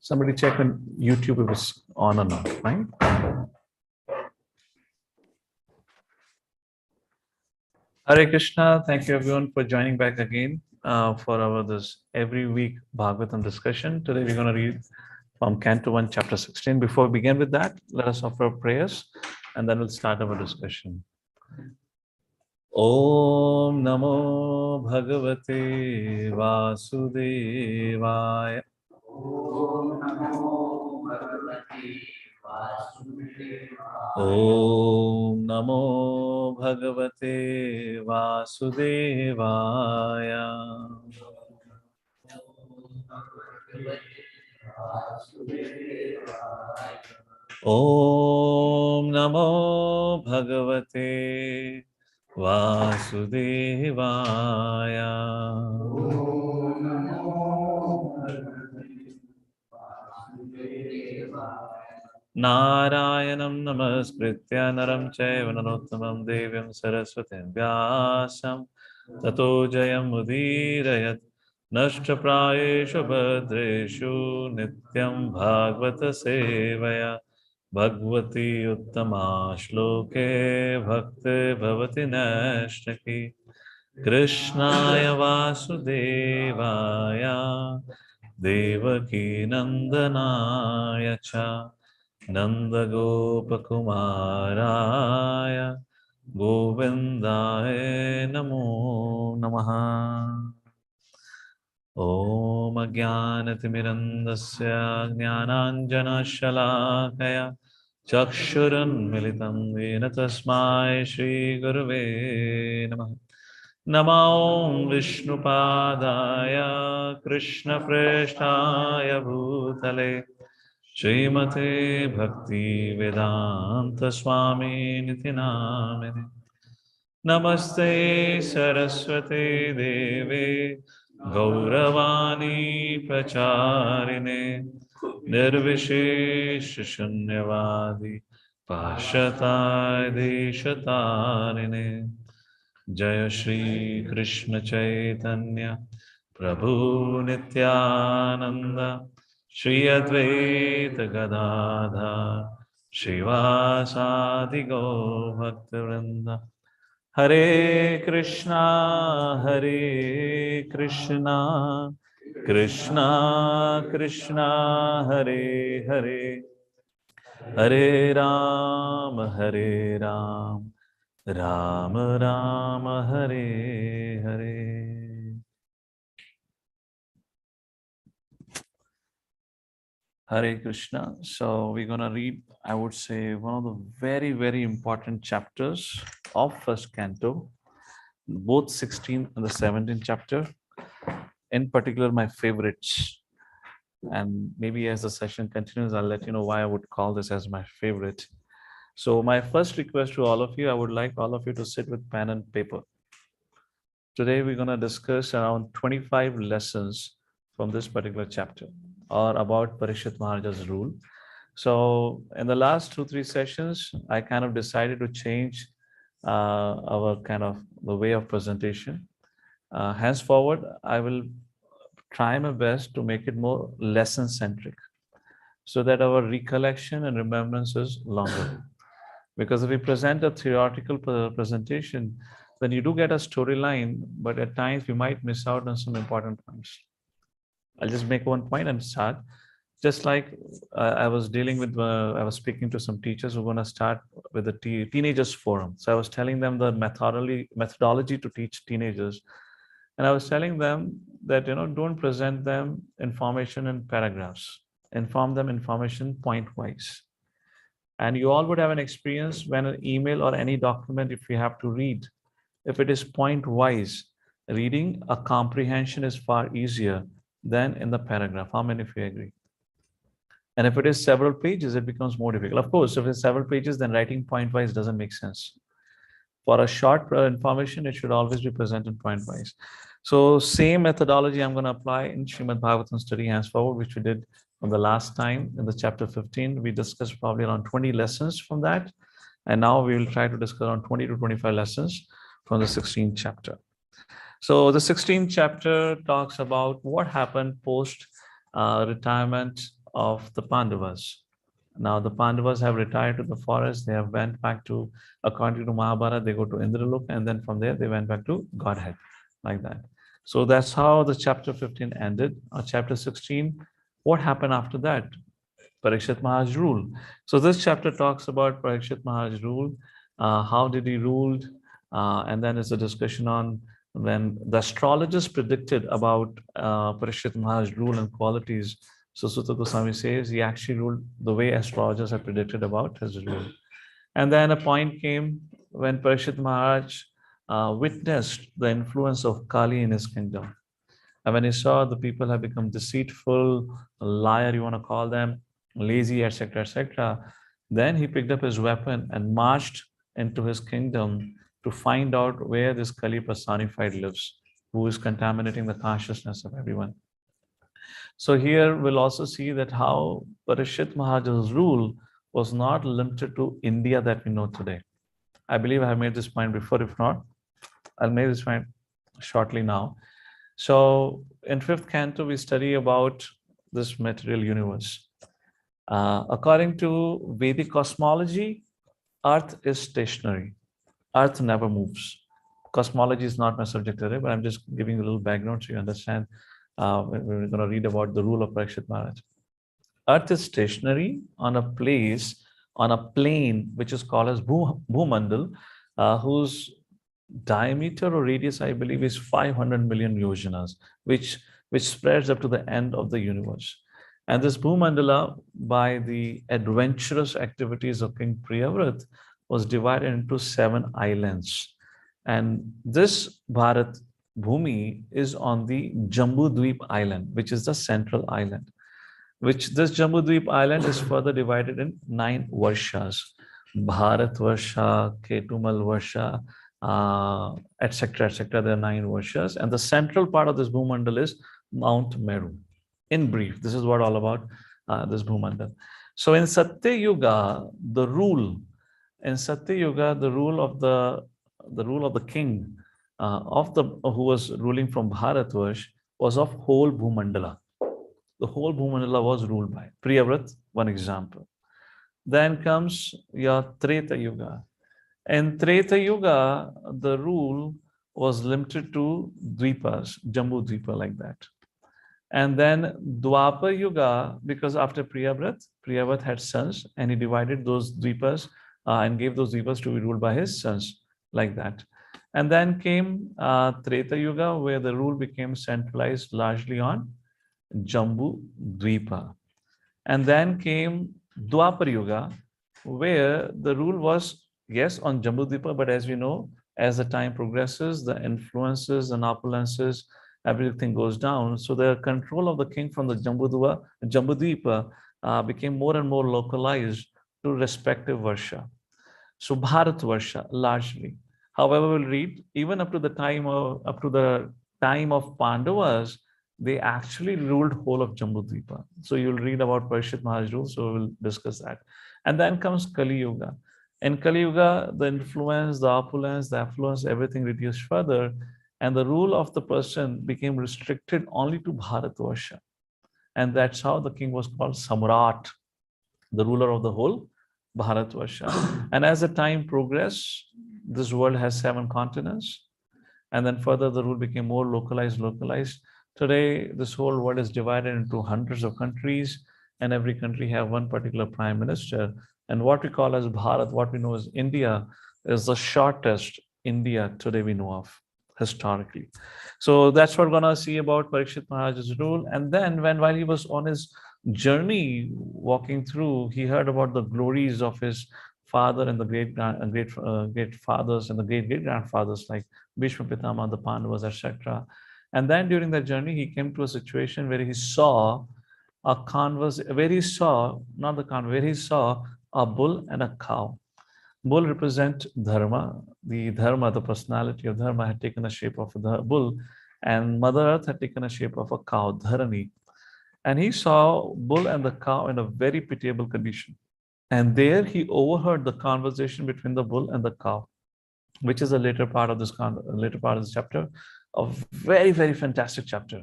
Somebody check on YouTube if it's on or not, right? Hare Krishna. Thank you everyone for joining back again for our this every week Bhagavatam discussion. Today we're going to read from Canto 1, Chapter 16. Before we begin with that, let us offer prayers and then we'll start our discussion. Om Namo Bhagavate Vasudevaya. Om Namo Bhagavate Vasudevaya. Om Namo Bhagavate Vasudevaya. Om Namo Bhagavate Vasudevaya. Om Namo Bhagavate Vasudevaya. Narayanam namaskritya naram chaiva narottamam devyam saraswatim vyasam tato jayam udirayat nashtaprayeshu bhadreshu nityam bhagavata sevaya bhagavati uttama shloke bhakti bhavati nashtaki krishnaya vasudevaya devaki nandanaya cha Nanda Gopakumaraya Govindaya Namo Namaha. Om Ajnanatimirandasya Jnananjana Shalakaya Chakshuran Militam Vena Tasmai Shri Gurave Namaha. Namo Vishnu Padaya Krishna Preshtaya Bhutale Srimate Bhakti Vedanta Swami Niti Namine. Namaste Saraswate Deve Gauravani Pracharine Nirvishesh Shunyavadi Pashatai Deshatarine Jaya Shri Krishna Chaitanya Prabhu Nityananda Shri Advaita Gadadha Shivasadi Go Bhaktivinoda Hare Krishna Krishna Krishna Hare Hare Hare Ram Ram Ram Hare Hare. Hare Krishna. So we're going to read, I would say, one of the very, very important chapters of first canto, both 16th and the 17th chapter. In particular, my favorites. And maybe as the session continues, I'll let you know why I would call this as my favorite. So my first request to all of you, I would like all of you to sit with pen and paper. Today, we're going to discuss around 25 lessons from this particular chapter, or about Parikshit Maharaja's rule. So in the last 2-3 sessions, I kind of decided to change our kind of the way of presentation. Henceforward, I will try my best to make it more lesson centric so that our recollection and remembrance is longer. Because if we present a theoretical presentation, then you do get a storyline, but at times we might miss out on some important points. I'll just make one point and start. Just like I was dealing with, I was speaking to some teachers who are going to start with the teenagers forum. So I was telling them the methodology to teach teenagers. And I was telling them that, don't present them information in paragraphs. Inform them information point-wise. And you all would have an experience when an email or any document, if you have to read, if it is point-wise, reading a comprehension is far easier than in the paragraph. How many of you agree? And if it is several pages, it becomes more difficult. Of course, if it's several pages, then writing point-wise doesn't make sense. For a short information, it should always be presented point-wise. So same methodology I'm going to apply in Srimad Bhagavatam study henceforward, which we did from the last time in the chapter 15. We discussed probably around 20 lessons from that. And now we will try to discuss around 20 to 25 lessons from the 16th chapter. So the 16th chapter talks about what happened post retirement of the Pandavas. Now the Pandavas have retired to the forest. They have went back to, according to Mahabharata, they go to Indraloka, and then from there they went back to Godhead, like that. So that's how the chapter 15 ended. Chapter 16, what happened after that? Parikshit Maharaj rule. So this chapter talks about Parikshit Maharaj rule. How did he rule? And then it's a discussion on when the astrologers predicted about Parikshit Maharaj rule and qualities. So Sutta Goswami says he actually ruled the way astrologers had predicted about his rule. And then a point came when Parikshit Maharaj witnessed the influence of Kali in his kingdom. And when he saw the people have become deceitful, liar, you want to call them, lazy, etc., etc., then he picked up his weapon and marched into his kingdom to find out where this Kali personified lives, who is contaminating the consciousness of everyone. So here we'll also see that how Parikshit Maharaj's rule was not limited to India that we know today. I believe I have made this point before. If not, I'll make this point shortly now. So in fifth canto, we study about this material universe. According to Vedic cosmology, Earth is stationary. Earth never moves. Cosmology is not my subject today, but I'm just giving you a little background so you understand when we're going to read about the rule of Parikshit Maharaj. Earth is stationary on a place, on a plane, which is called as Bhumandal, whose diameter or radius, I believe, is 500 million yojanas, which spreads up to the end of the universe. And this Bhumandala, by the adventurous activities of King Priyavrat, was divided into 7 islands. And this Bharat Bhumi is on the Jambudweep island, which is the central island. Which this Jambudweep island is further divided in 9 varshas. Bharat Varsha, Ketumal Varsha, etc., etc. There are 9 varshas. And the central part of this Bhumandal is Mount Meru. In brief, this is what all about this Bhumandal. So in Satya Yuga, the rule of the king who was ruling from Bharatvarsh was of whole Bhumandala. The whole Bhumandala was ruled by Priyavrat, one example. Then comes your Treta Yuga. In Treta Yuga, the rule was limited to Dvipas, Jambu Dvipa, like that. And then Dwapar Yuga, because after Priyavrat had sons, and he divided those Dvipas and gave those Dvipas to be ruled by his sons, like that. And then came Treta Yuga, where the rule became centralized largely on Jambu Dvipa. And then came Dwapar Yuga, where the rule was, yes, on Jambu Dvipa, but as we know, as the time progresses, the influences and opulences, everything goes down. So the control of the king from the Jambudvipa became more and more localized to respective Varsha. So Bharat Varsha largely. However, we'll read even up to the time of Pandavas, they actually ruled whole of Jambudvipa. So you'll read about Parikshit Maharaj rule, so we'll discuss that. And then comes Kali Yuga. In Kali Yuga, the influence, the opulence, the affluence, everything reduced further, and the rule of the person became restricted only to Bharatvarsha. And that's how the king was called Samrat, the ruler of the whole Bharatvarsha. And as the time progressed, this world has 7 continents. And then further, the rule became more localized. Today, this whole world is divided into hundreds of countries, and every country have one particular prime minister. And what we call as Bharat, what we know as India, is the shortest India today we know of historically. So that's what we're going to see about Parikshit Maharaj's rule. And then while he was on his journey walking through, he heard about the glories of his father and the great fathers and the great grandfathers like Bhishma Pitama, the Pandavas, etc. And then during that journey, he came to a situation where he saw a bull and a cow. Bull represent dharma. The personality of dharma had taken the shape of the bull, and Mother Earth had taken the shape of a cow, Dharani. And he saw bull and the cow in a very pitiable condition. And there he overheard the conversation between the bull and the cow, which is a later part of this chapter, a very, very fantastic chapter.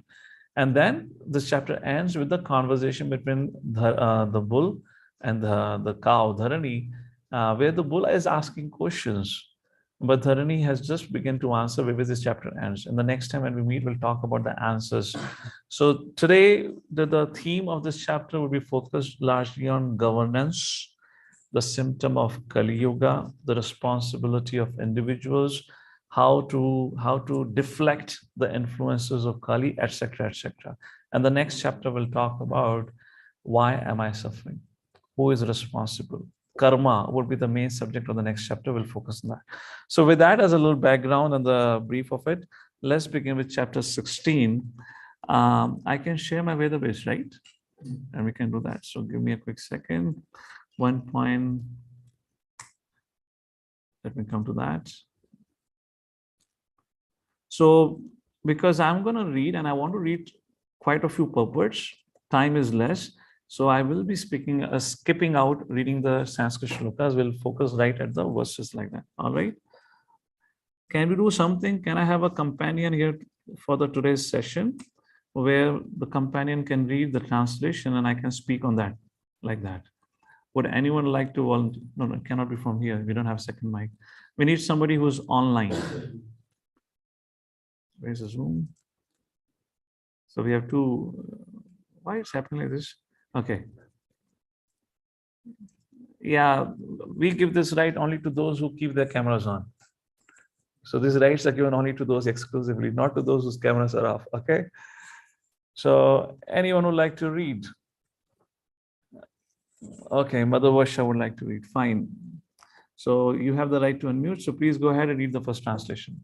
And then this chapter ends with the conversation between the bull and the cow, Dharani, where the bull is asking questions. But Dharani has just begun to answer where this chapter ends. And the next time when we meet, we'll talk about the answers. So today, the theme of this chapter will be focused largely on governance, the symptom of Kali Yuga, the responsibility of individuals, how to deflect the influences of Kali, etc., etc. And the next chapter will talk about why am I suffering? Who is responsible? Karma will be the main subject of the next chapter. We'll focus on that. So, with that as a little background and the brief of it, let's begin with chapter 16. I can share my Vedabase, right? And we can do that. So, give me a quick second. One point. Let me come to that. So, because I'm going to read and I want to read quite a few purports, time is less. So I will be skipping out reading the Sanskrit shlokas. We'll focus right at the verses like that. All right. Can we do something? Can I have a companion here for the today's session where the companion can read the translation and I can speak on that like that? Would anyone like to volunteer? No, it cannot be from here. We don't have a second mic. We need somebody who's online. Where's the Zoom? So we have two. Why it's happening like this? Okay. Yeah, we give this right only to those who keep their cameras on. So these rights are given only to those exclusively, not to those whose cameras are off. Okay. So anyone would like to read? Okay, Mother Vasha would like to read. Fine. So you have the right to unmute. So please go ahead and read the first translation.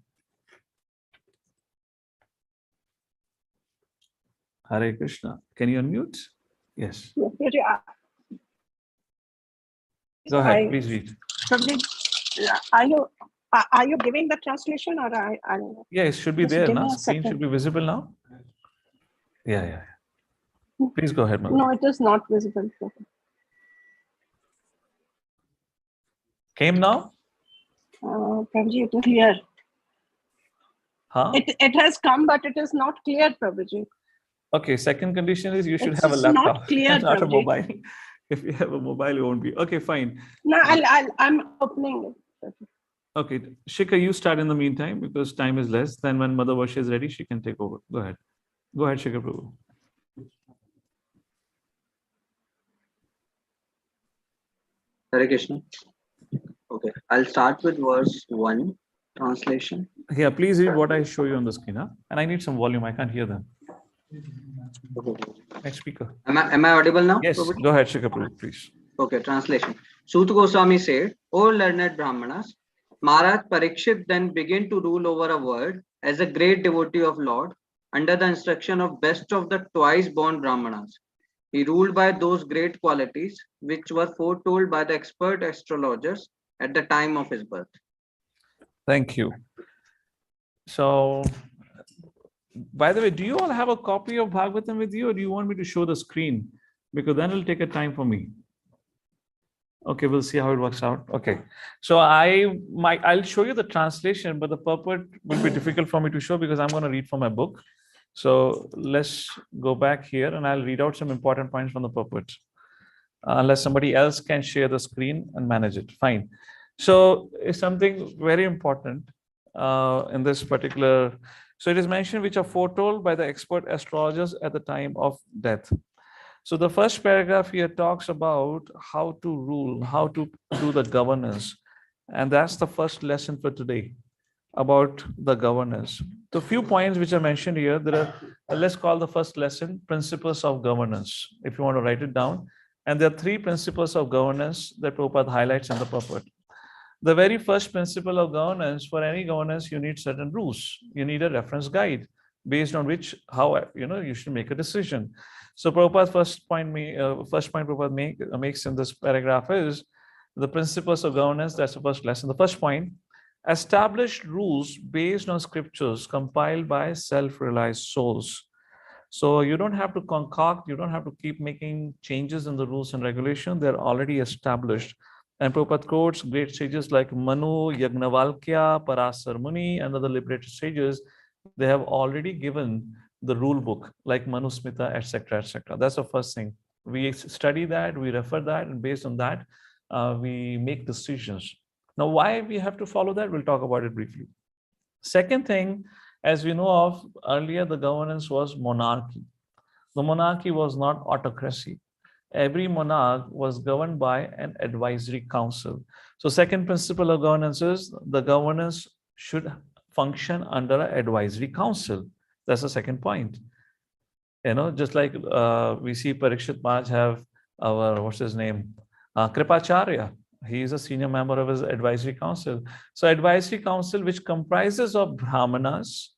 Hare Krishna. Can you unmute? Yes. Go ahead, please read. Are you giving the translation or I don't know? Yeah, it should be there now. Screen should be visible now. Yeah. Please go ahead, Mother. No, it is not visible. Came now? Prabhuji, it is clear. Huh? It has come, but it is not clear, Prabhuji. Okay, second condition is you should It's have a laptop, not clear, not a Prabhuji. mobile. If you have a mobile, you won't be. Okay, fine. No, I'm opening it. Okay, Shikha, you start in the meantime because time is less. Then when Mother Vasha is ready, she can take over. Go ahead. Go ahead, Shikha Prabhu. Hare Krishna. Okay, I'll start with verse 1 translation. Here, please read what I show you on the screen. Huh? And I need some volume. I can't hear them. Next speaker. Am I audible now? Yes, Prabhuji? go ahead, Shikha Prabhu, please. Okay, translation. Suta Goswami said, O learned Brahmanas, Maharaj Parikshit then began to rule over a world as a great devotee of Lord under the instruction of best of the twice born Brahmanas. He ruled by those great qualities which were foretold by the expert astrologers at the time of his birth. Thank you. So, by the way, do you all have a copy of Bhagavatam with you or do you want me to show the screen? Because then it'll take a time for me. Okay, we'll see how it works out. Okay, so I'll show you the translation, but the purport will be difficult for me to show because I'm going to read from my book. So let's go back here and I'll read out some important points from the purport. Unless somebody else can share the screen and manage it. Fine. So it's something very important in this particular. So it is mentioned which are foretold by the expert astrologers at the time of death. So the first paragraph here talks about how to rule, how to do the governance. And that's the first lesson for today about the governance. The few points which are mentioned here, there are, let's call the first lesson, principles of governance, if you want to write it down. And there are three principles of governance that Prabhupada highlights in the purport. The very first principle of governance, for any governance, you need certain rules. You need a reference guide based on which, how, you should make a decision. So Prabhupada's first point Prabhupada makes in this paragraph is the principles of governance. That's the first lesson. The first point, established rules based on scriptures compiled by self-realized souls. So you don't have to concoct, you don't have to keep making changes in the rules and regulation. They're already established. And Prabhupada quotes great sages like Manu, Yagnavalkya, Parasar Muni, and other liberated sages. They have already given the rule book like Manusmriti, etc., etc. That's the first thing. We study that, we refer that, and based on that, we make decisions. Now, why we have to follow that? We'll talk about it briefly. Second thing, as we know of earlier, the governance was monarchy. The monarchy was not autocracy. Every monarch was governed by an advisory council. So second principle of governance is the governance should function under an advisory council. That's the second point. Just like we see Parikshit Maharaj have our, what's his name? Kripacharya. He is a senior member of his advisory council. So advisory council, which comprises of Brahmanas,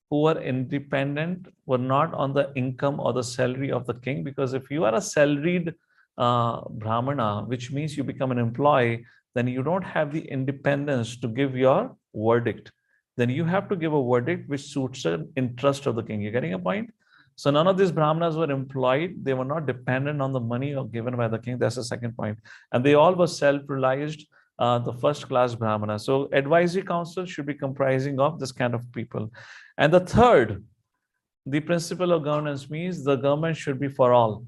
who were independent, were not on the income or the salary of the king. Because if you are a salaried Brahmana, which means you become an employee, then you don't have the independence to give your verdict. Then you have to give a verdict which suits the interest of the king. You're getting a point? So none of these Brahmanas were employed. They were not dependent on the money or given by the king. That's the second point. And they all were self-realized, the first class Brahmana. So advisory council should be comprising of this kind of people. And the third, the principle of governance means the government should be for all.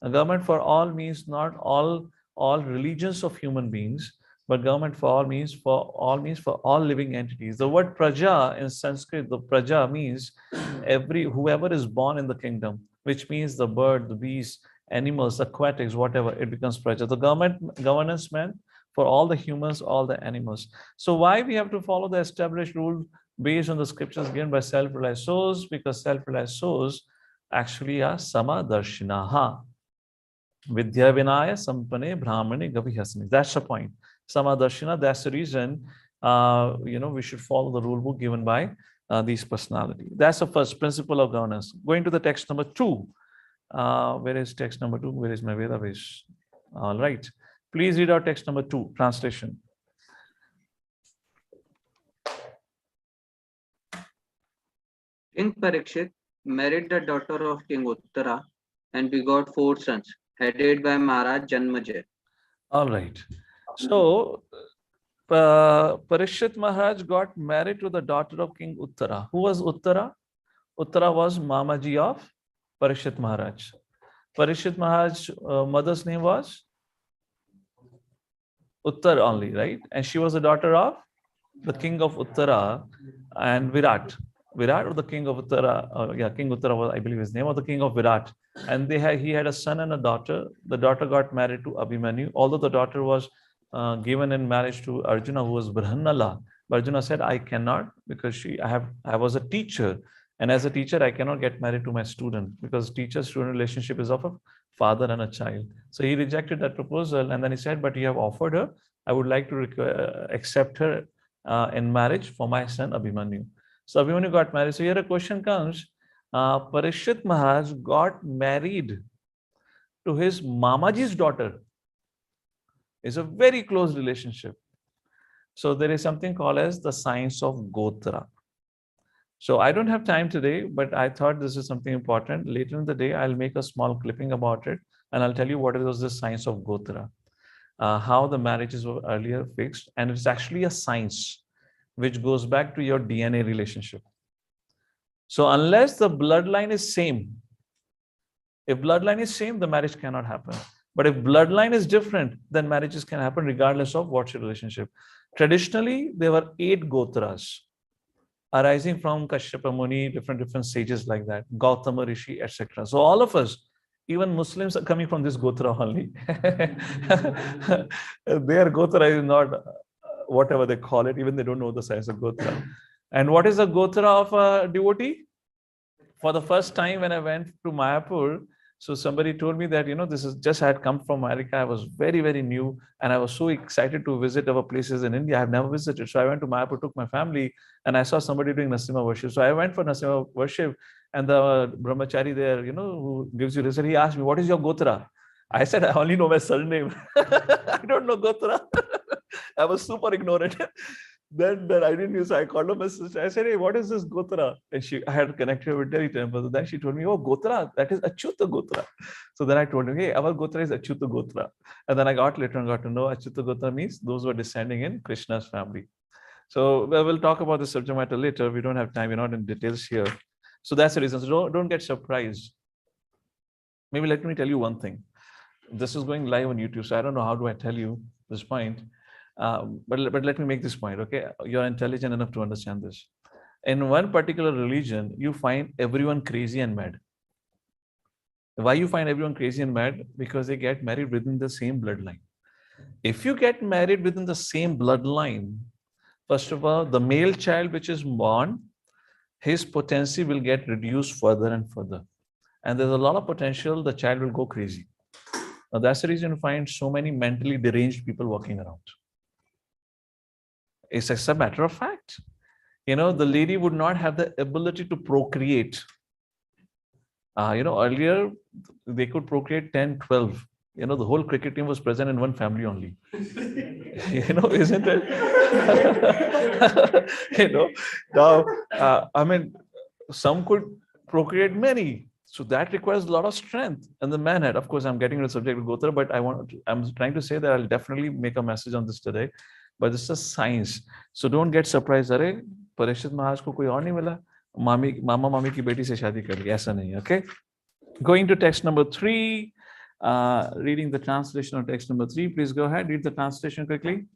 A government for all means not all religions of human beings, but government for all means for all living entities. The word praja in Sanskrit, the praja means whoever is born in the kingdom, which means the bird, the beast, animals, aquatics, whatever, it becomes praja. The governance meant for all the humans, all the animals. So why we have to follow the established rule based on the scriptures given by self-realized souls? Because self-realized souls actually are samadarshinaha. Vidya vinaya sampane brahmane gavihasani. That's the point. Samadarshina, that's the reason we should follow the rule book given by these personalities. That's the first principle of governance. Going to the text number 2. Where is text number 2? Where is my Vedavesh? All right. Please read out text number 2, translation. King Parikshit married the daughter of King Uttara and begot 4 sons, headed by Maharaj Janmajay. All right. So, Parikshit Maharaj got married to the daughter of King Uttara. Who was Uttara? Uttara was Mamaji of Parikshit Maharaj. Parikshit Maharaj's mother's name was Uttar only, right? And she was the daughter of the king of Uttara and Virat. Virat, or the king of Uttara, King Uttara was, I believe, his name, or the king of Virat. And he had a son and a daughter. The daughter got married to Abhimanyu, although the daughter was given in marriage to Arjuna, who was Brahmanala. But Arjuna said, I cannot, because I was a teacher. And as a teacher, I cannot get married to my student, because teacher-student relationship is of a father and a child. So he rejected that proposal, and then he said, but you have offered her. I would like to accept her in marriage for my son Abhimanyu. So Abhimanyu got married. So here a question comes, Parikshit Maharaj got married to his Mamaji's daughter. It's a very close relationship. So there is something called as the science of Gothra. So I don't have time today, but I thought this is something important. Later in the day, I'll make a small clipping about it, and I'll tell you what was the science of Gothra, how the marriages were earlier fixed, and it's actually a science which goes back to your DNA relationship. So unless the bloodline is same, if bloodline is same, the marriage cannot happen. But if bloodline is different, then marriages can happen regardless of what's your relationship. Traditionally, there were 8 Gothras arising from Kashyapa Muni, different sages like that, Gautama Rishi, etc. So all of us, even Muslims, are coming from this Gothra only. Their Gothra is not whatever they call it, even they don't know the science of Gothra. And what is the Gothra of a devotee? For the first time when I went to Mayapur, so somebody told me that, this is just I had come from America. I was very, very new, and I was so excited to visit our places in India. I have never visited. So I went to Mayapur, took my family, and I saw somebody doing Nasimha worship. So I went for Nasimha worship, and the brahmachari there, who gives you result, he asked me, what is your Gothra? I said, I only know my surname. I don't know Gothra. I was super ignorant. Then I didn't use. I called her my sister. I said, hey, what is this Gothra? And I had connected her with Delhi temple. So then she told me, oh, Gothra, that is Achyuta Gothra. So then I told her, hey, our Gothra is Achyuta Gothra. And then I got to know Achyuta Gothra means those who are descending in Krishna's family. So we'll talk about the subject matter later. We don't have time. We're not in details here. So that's the reason. So don't get surprised. Maybe let me tell you one thing. This is going live on YouTube, so I don't know how do I tell you this point. But let me make this point, okay? You're intelligent enough to understand this. In one particular religion, you find everyone crazy and mad. Why you find everyone crazy and mad? Because they get married within the same bloodline. If you get married within the same bloodline, first of all, the male child which is born, his potency will get reduced further and further. And there's a lot of potential, the child will go crazy. Now, that's the reason you find so many mentally deranged people walking around. It's just a matter of fact. The lady would not have the ability to procreate. Earlier, they could procreate 10, 12. The whole cricket team was present in one family only. Isn't it? Now, some could procreate many. So that requires a lot of strength. And the man had, of course, I'm getting into the subject with Gothra, but I'm trying to say that I'll definitely make a message on this today. But this is science. So don't get surprised. Arey, Parikshit Maharaj ko koi aur nahi mila. Mama mami ki beti se shaadi kar li. Aisa nahi, okay? Going to text number 3. Reading the translation of text number 3. Please go ahead. Read the translation quickly.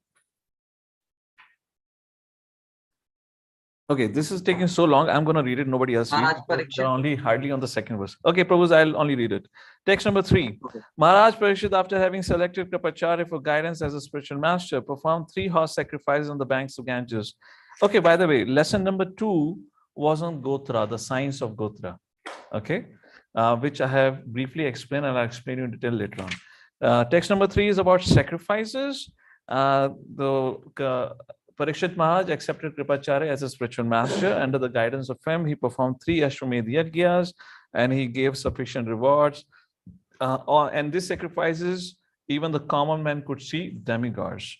Okay, this is taking so long. I'm going to read it. Nobody else read it. They're only hardly on the second verse. Okay, Prabhu, I'll only read it. Text number 3. Okay. Maharaj Parikshit, after having selected Kripacharya for guidance as a spiritual master, performed 3 horse sacrifices on the banks of Ganges. Okay, by the way, lesson number 2 was on Gothra, the science of Gothra. Okay, which I have briefly explained, and I'll explain you in detail later on. Text number 3 is about sacrifices. Parikshit Maharaj accepted Kripacharya as a spiritual master. Under the guidance of him, he performed 3 Ashwamedh Yagyas and he gave sufficient rewards. And these sacrifices, even the common man could see demigods.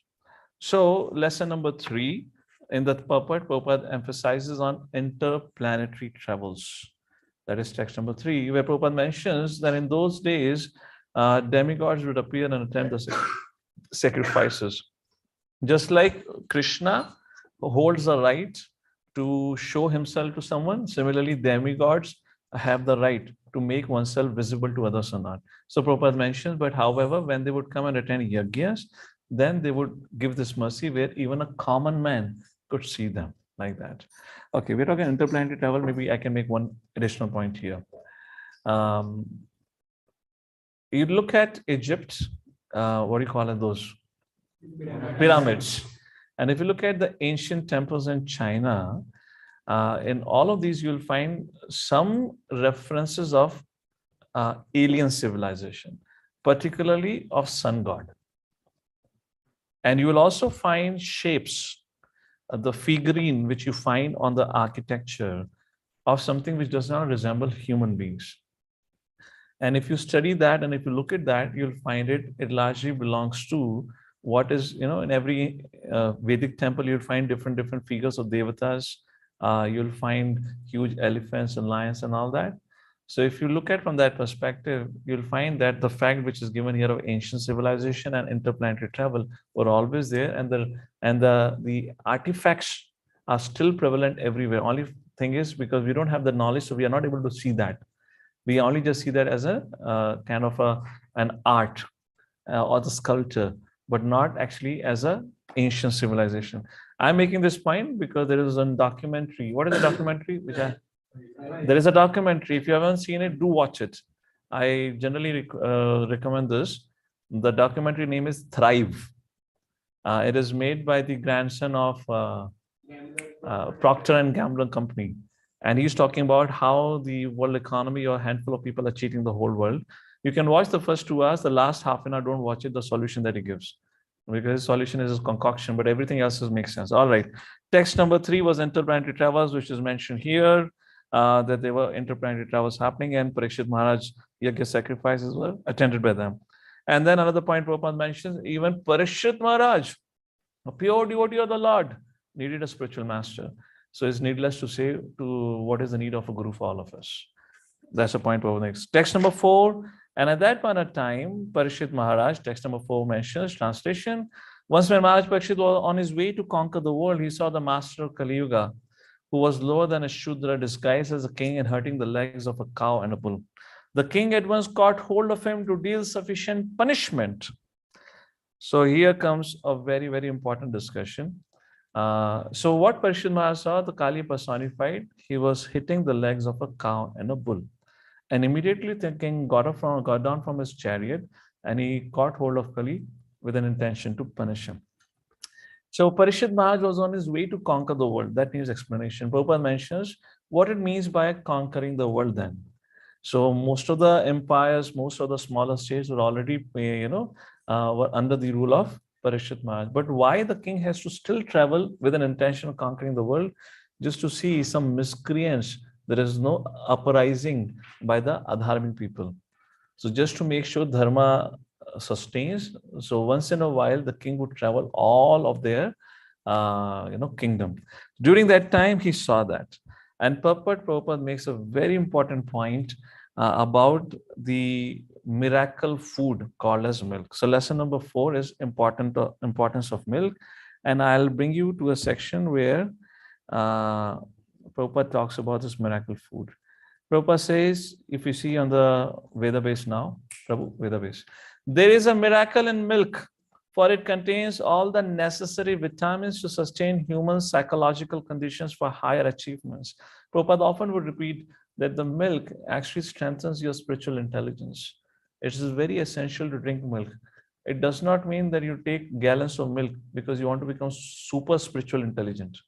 So, lesson number 3 in the purport, Prabhupada emphasizes on interplanetary travels. That is text number 3, where Prabhupada mentions that in those days, demigods would appear and attend the sacrifices. Just like Krishna holds the right to show himself to someone, similarly, demigods have the right to make oneself visible to others or not. So Prabhupada mentions, but however, when they would come and attend yagyas, then they would give this mercy where even a common man could see them like that. Okay, we're talking interplanetary travel. Maybe I can make one additional point here. You look at Egypt, what do you call it, those? Pyramids. And if you look at the ancient temples in China, in all of these, you'll find some references of alien civilization, particularly of sun god. And you will also find shapes, the figurine which you find on the architecture of something which does not resemble human beings. And if you study that and if you look at that, you'll find it largely belongs to what is, in every Vedic temple, you'll find different figures of devatas. You'll find huge elephants and lions and all that. So if you look at from that perspective, you'll find that the fact which is given here of ancient civilization and interplanetary travel were always there, and the artifacts are still prevalent everywhere. Only thing is, because we don't have the knowledge, so we are not able to see that. We only just see that as a kind of an art or the sculpture, but not actually as an ancient civilization. I'm making this point because there is a documentary. What is the documentary? There is a documentary. If you haven't seen it, do watch it. I generally recommend this. The documentary name is Thrive. It is made by the grandson of Procter and Gamble Company. And he's talking about how the world economy or a handful of people are cheating the whole world. You can watch the first 2 hours, the last half an hour, don't watch it, the solution that he gives. Because his solution is his concoction, but everything else makes sense. All right. Text number 3 was interplanetary travels, which is mentioned here, that there were interplanetary travels happening, and Parikshit Maharaj Yagya sacrifices were attended by them. And then another point Prabhupada mentions, even Parikshit Maharaj, a pure devotee of the Lord, needed a spiritual master. So it's needless to say to what is the need of a guru for all of us. That's the point Prabhupada makes. Text number 4. And at that point of time, Parikshit Maharaj, text number 4 mentions, translation, once when Maharaj Parikshit was on his way to conquer the world, he saw the master of Kali Yuga, who was lower than a Shudra, disguised as a king and hurting the legs of a cow and a bull. The king at once caught hold of him to deal sufficient punishment. So here comes a very, very important discussion. So what Parikshit Maharaj saw, the Kali personified, he was hitting the legs of a cow and a bull. And immediately the king got down from his chariot and he caught hold of Kali with an intention to punish him. So Parikshit Maharaj was on his way to conquer the world. That needs explanation. Prabhupada mentions what it means by conquering the world then. So most of the empires, most of the smaller states were already, were under the rule of Parikshit Maharaj. But why the king has to still travel with an intention of conquering the world? Just to see some miscreants. There is no uprising by the adharmic people. So just to make sure dharma sustains. So once in a while, the king would travel all of their, kingdom. During that time, he saw that. And Prabhupada makes a very important point about the miracle food called as milk. So lesson number 4 is importance of milk. And I'll bring you to a section where Prabhupada talks about this miracle food. Prabhupada says, if you see on the Veda base now, Prabhu, Veda base, there is a miracle in milk, for it contains all the necessary vitamins to sustain human psychological conditions for higher achievements. Prabhupada often would repeat that the milk actually strengthens your spiritual intelligence. It is very essential to drink milk. It does not mean that you take gallons of milk because you want to become super spiritual intelligent.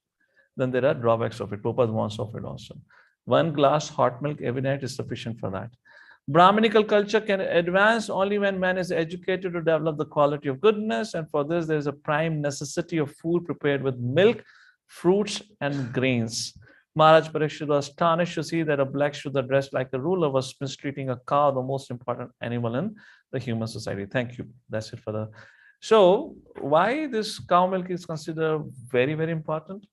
Then there are drawbacks of it. Prabhupada wants of it also. 1 glass hot milk every night is sufficient for that. Brahminical culture can advance only when man is educated to develop the quality of goodness, and for this there is a prime necessity of food prepared with milk, fruits, and grains. Maharaj Parikshit was astonished to see that a black Shudra dressed like a ruler was mistreating a cow, the most important animal in the human society. Thank you. That's it for the. So, why this cow milk is considered very, very important?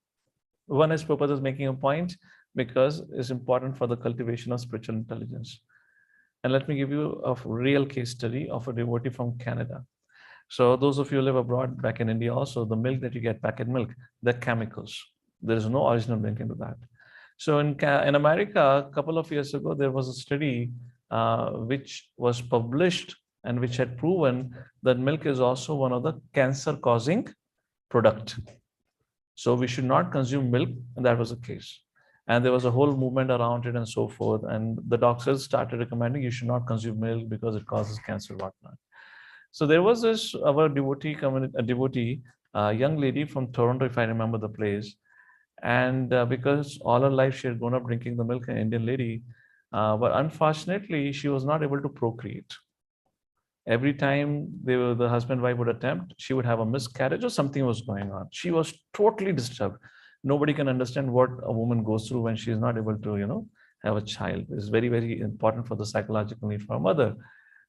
One is Prabhupada is making a point because it's important for the cultivation of spiritual intelligence. And let me give you a real case study of a devotee from Canada. So those of you who live abroad, back in India also, the milk that you get, packet milk, they're chemicals. There is no original milk into that. So in America, a couple of years ago, there was a study which was published and which had proven that milk is also one of the cancer-causing product. So we should not consume milk, and that was the case. And there was a whole movement around it and so forth. And the doctors started recommending you should not consume milk because it causes cancer, whatnot. So there was this our devotee community, a young lady from Toronto, if I remember the place. And because all her life she had grown up drinking the milk, an Indian lady, but unfortunately she was not able to procreate. Every time the husband and wife would attempt, she would have a miscarriage or something was going on. She was totally disturbed. Nobody can understand what a woman goes through when she is not able to, have a child. It's very, very important for the psychological need for a mother.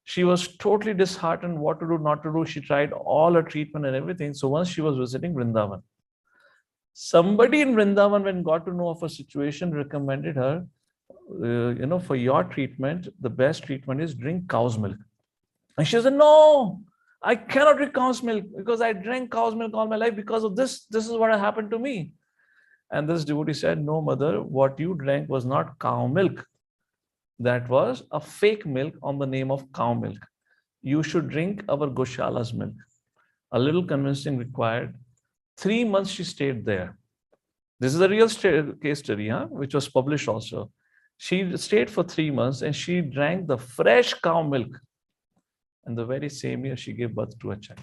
She was totally disheartened, what to do, not to do. She tried all her treatment and everything. So once she was visiting Vrindavan, somebody in Vrindavan, when got to know of her situation, recommended her, for your treatment, the best treatment is drink cow's milk. And she said, no, I cannot drink cow's milk because I drank cow's milk all my life because of this. This is what happened to me. And this devotee said, no, mother, what you drank was not cow milk. That was a fake milk on the name of cow milk. You should drink our Goshala's milk. A little convincing required. 3 months she stayed there. This is a real case study, which was published also. She stayed for 3 months and she drank the fresh cow milk. And the very same year, she gave birth to a child.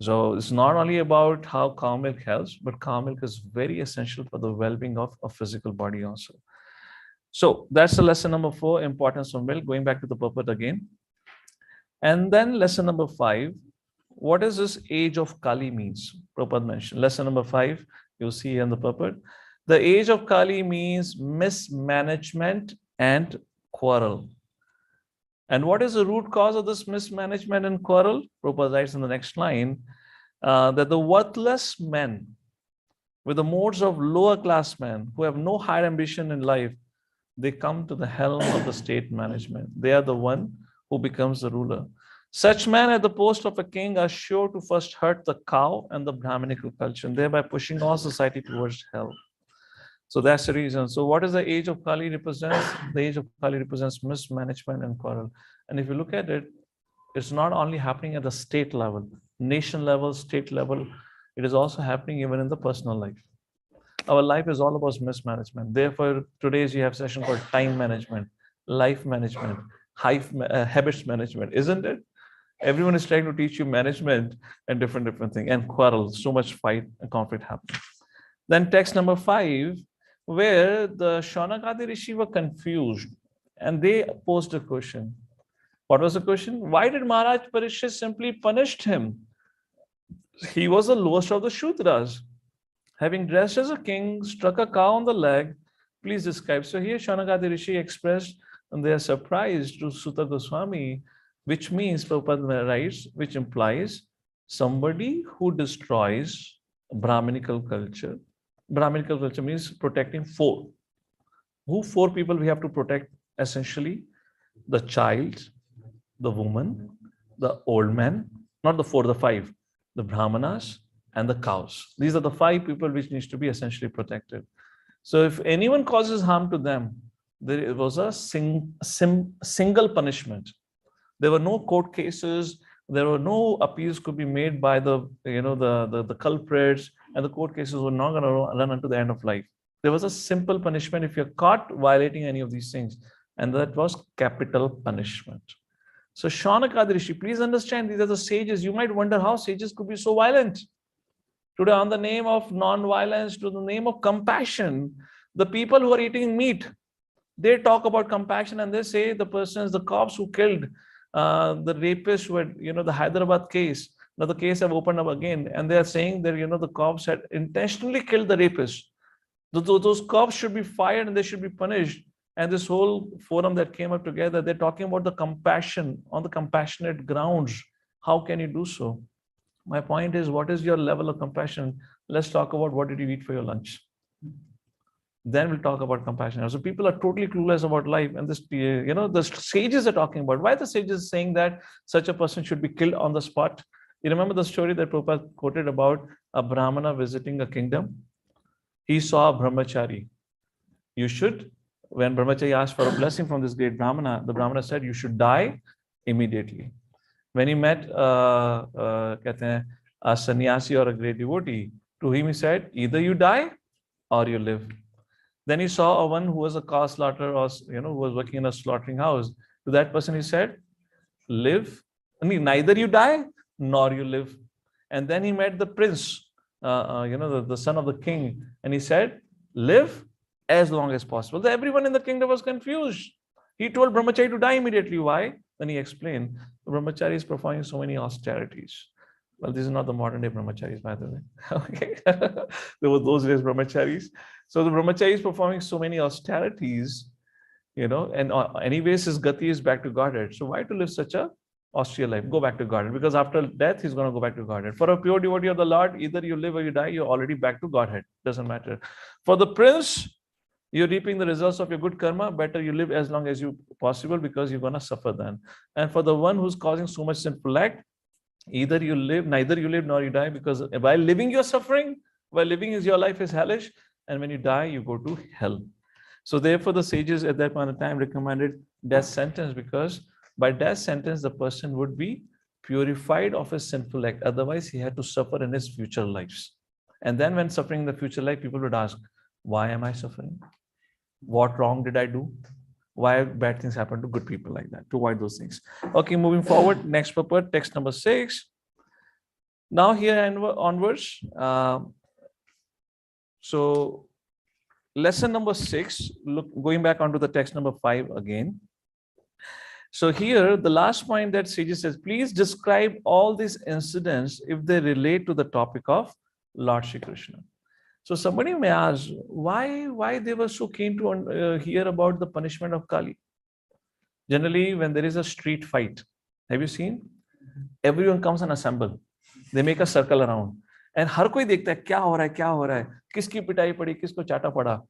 So it's not only about how cow milk helps, but cow milk is very essential for the well-being of a physical body also. So that's the lesson number 4, importance of milk, going back to the purport again. And then lesson number 5, what is this age of Kali means? Prabhupada mentioned. Lesson number 5, you'll see in the purport. The age of Kali means mismanagement and quarrel. And what is the root cause of this mismanagement and quarrel? Prabhupada writes in the next line that the worthless men with the modes of lower class men who have no higher ambition in life, they come to the helm of the state management. They are the one who becomes the ruler. Such men at the post of a king are sure to first hurt the cow and the Brahminical culture, and thereby pushing all society towards hell. So that's the reason. So what is the age of Kali represents? The age of Kali represents mismanagement and quarrel. And if you look at it, it's not only happening at the state level, nation level, state level, it is also happening even in the personal life. Our life is all about mismanagement. Therefore, today's you have session called time management, life management, habits management, isn't it? Everyone is trying to teach you management and different things, and quarrel, so much fight and conflict happening. Then text number 5, where the Shaunakadi Rishi were confused and they posed a question. What was the question? Why did Maharaj Parikshit simply punished him? He was the lowest of the Shudras. Having dressed as a king, struck a cow on the leg. Please describe. So here Shaunakadi Rishi expressed their surprise to Sutta Goswami, which means, Prabhupada writes, which implies somebody who destroys Brahminical culture. Brahminical culture means protecting 4. Who 4 people we have to protect? Essentially, the child, the woman, the old man, not the 4, the 5, the Brahmanas, and the cows. These are the 5 people which needs to be essentially protected. So if anyone causes harm to them, there was a single punishment. There were no court cases. There were no appeals could be made by the culprits, and the court cases were not going to run until the end of life. There was a simple punishment if you're caught violating any of these things, and that was capital punishment. So Shaunakadi Rishi, please understand, these are the sages. You might wonder how sages could be so violent. Today, on the name of non-violence, to the name of compassion, the people who are eating meat, they talk about compassion and they say the persons, the cops who killed the rapists who had, the Hyderabad case. Now the case have opened up again, and they are saying that, the cops had intentionally killed the rapists. Those cops should be fired and they should be punished. And this whole forum that came up together, they're talking about the compassion on the compassionate grounds. How can you do so? My point is, what is your level of compassion? Let's talk about what did you eat for your lunch. Then we'll talk about compassion. So people are totally clueless about life, and this, the sages are talking about why the sages saying that such a person should be killed on the spot. You remember the story that Prabhupada quoted about a Brahmana visiting a kingdom? He saw a brahmachari. When brahmachari asked for a blessing from this great Brahmana, the Brahmana said, you should die immediately. When he met a sannyasi or a great devotee, to him he said, either you die or you live. Then he saw one who was a cow slaughterer, or who was working in a slaughtering house. To that person he said, live. Neither you die nor you live. And then he met the prince, the son of the king, and he said, live as long as possible. Everyone in the kingdom was confused. He told brahmachari to die immediately. Why? Then he explained, the brahmachari is performing so many austerities. Well, this is not the modern day brahmacharis, by the way. Okay, there were those days brahmacharis. So the brahmachari is performing so many austerities, and anyways, his gati is back to Godhead. So why to live such a austere life? Go back to Godhead, because after death, he's going to go back to Godhead. For a pure devotee of the Lord, either you live or you die, you're already back to Godhead. Doesn't matter. For the prince, you're reaping the results of your good karma. Better you live as long as you possible, because you're going to suffer then. And for the one who's causing so much sinful act, neither you live nor you die, because while living you're suffering, while living your life is hellish, and when you die you go to hell. So therefore the sages at that point of time recommended death sentence, because by death sentence the person would be purified of his sinful act. Otherwise he had to suffer in his future lives. And then when suffering in the future life, people would ask, why am I suffering? What wrong did I do? Why bad things happen to good people like that? To avoid those things. Okay, moving forward. Next purport, text number 6. Now here and onwards. So lesson number 6. Going back onto the text number 5 again. So here the last point that sages says, please describe all these incidents if they relate to the topic of Lord Shri Krishna. So somebody may ask, why they were so keen to hear about the punishment of Kali? Generally, when there is a street fight, have you seen? Everyone comes and assemble. They make a circle around. And हर कोई देखता है क्या हो रहा है, किसकी पिटाई पड़ी, किसको चाटा पड़ा.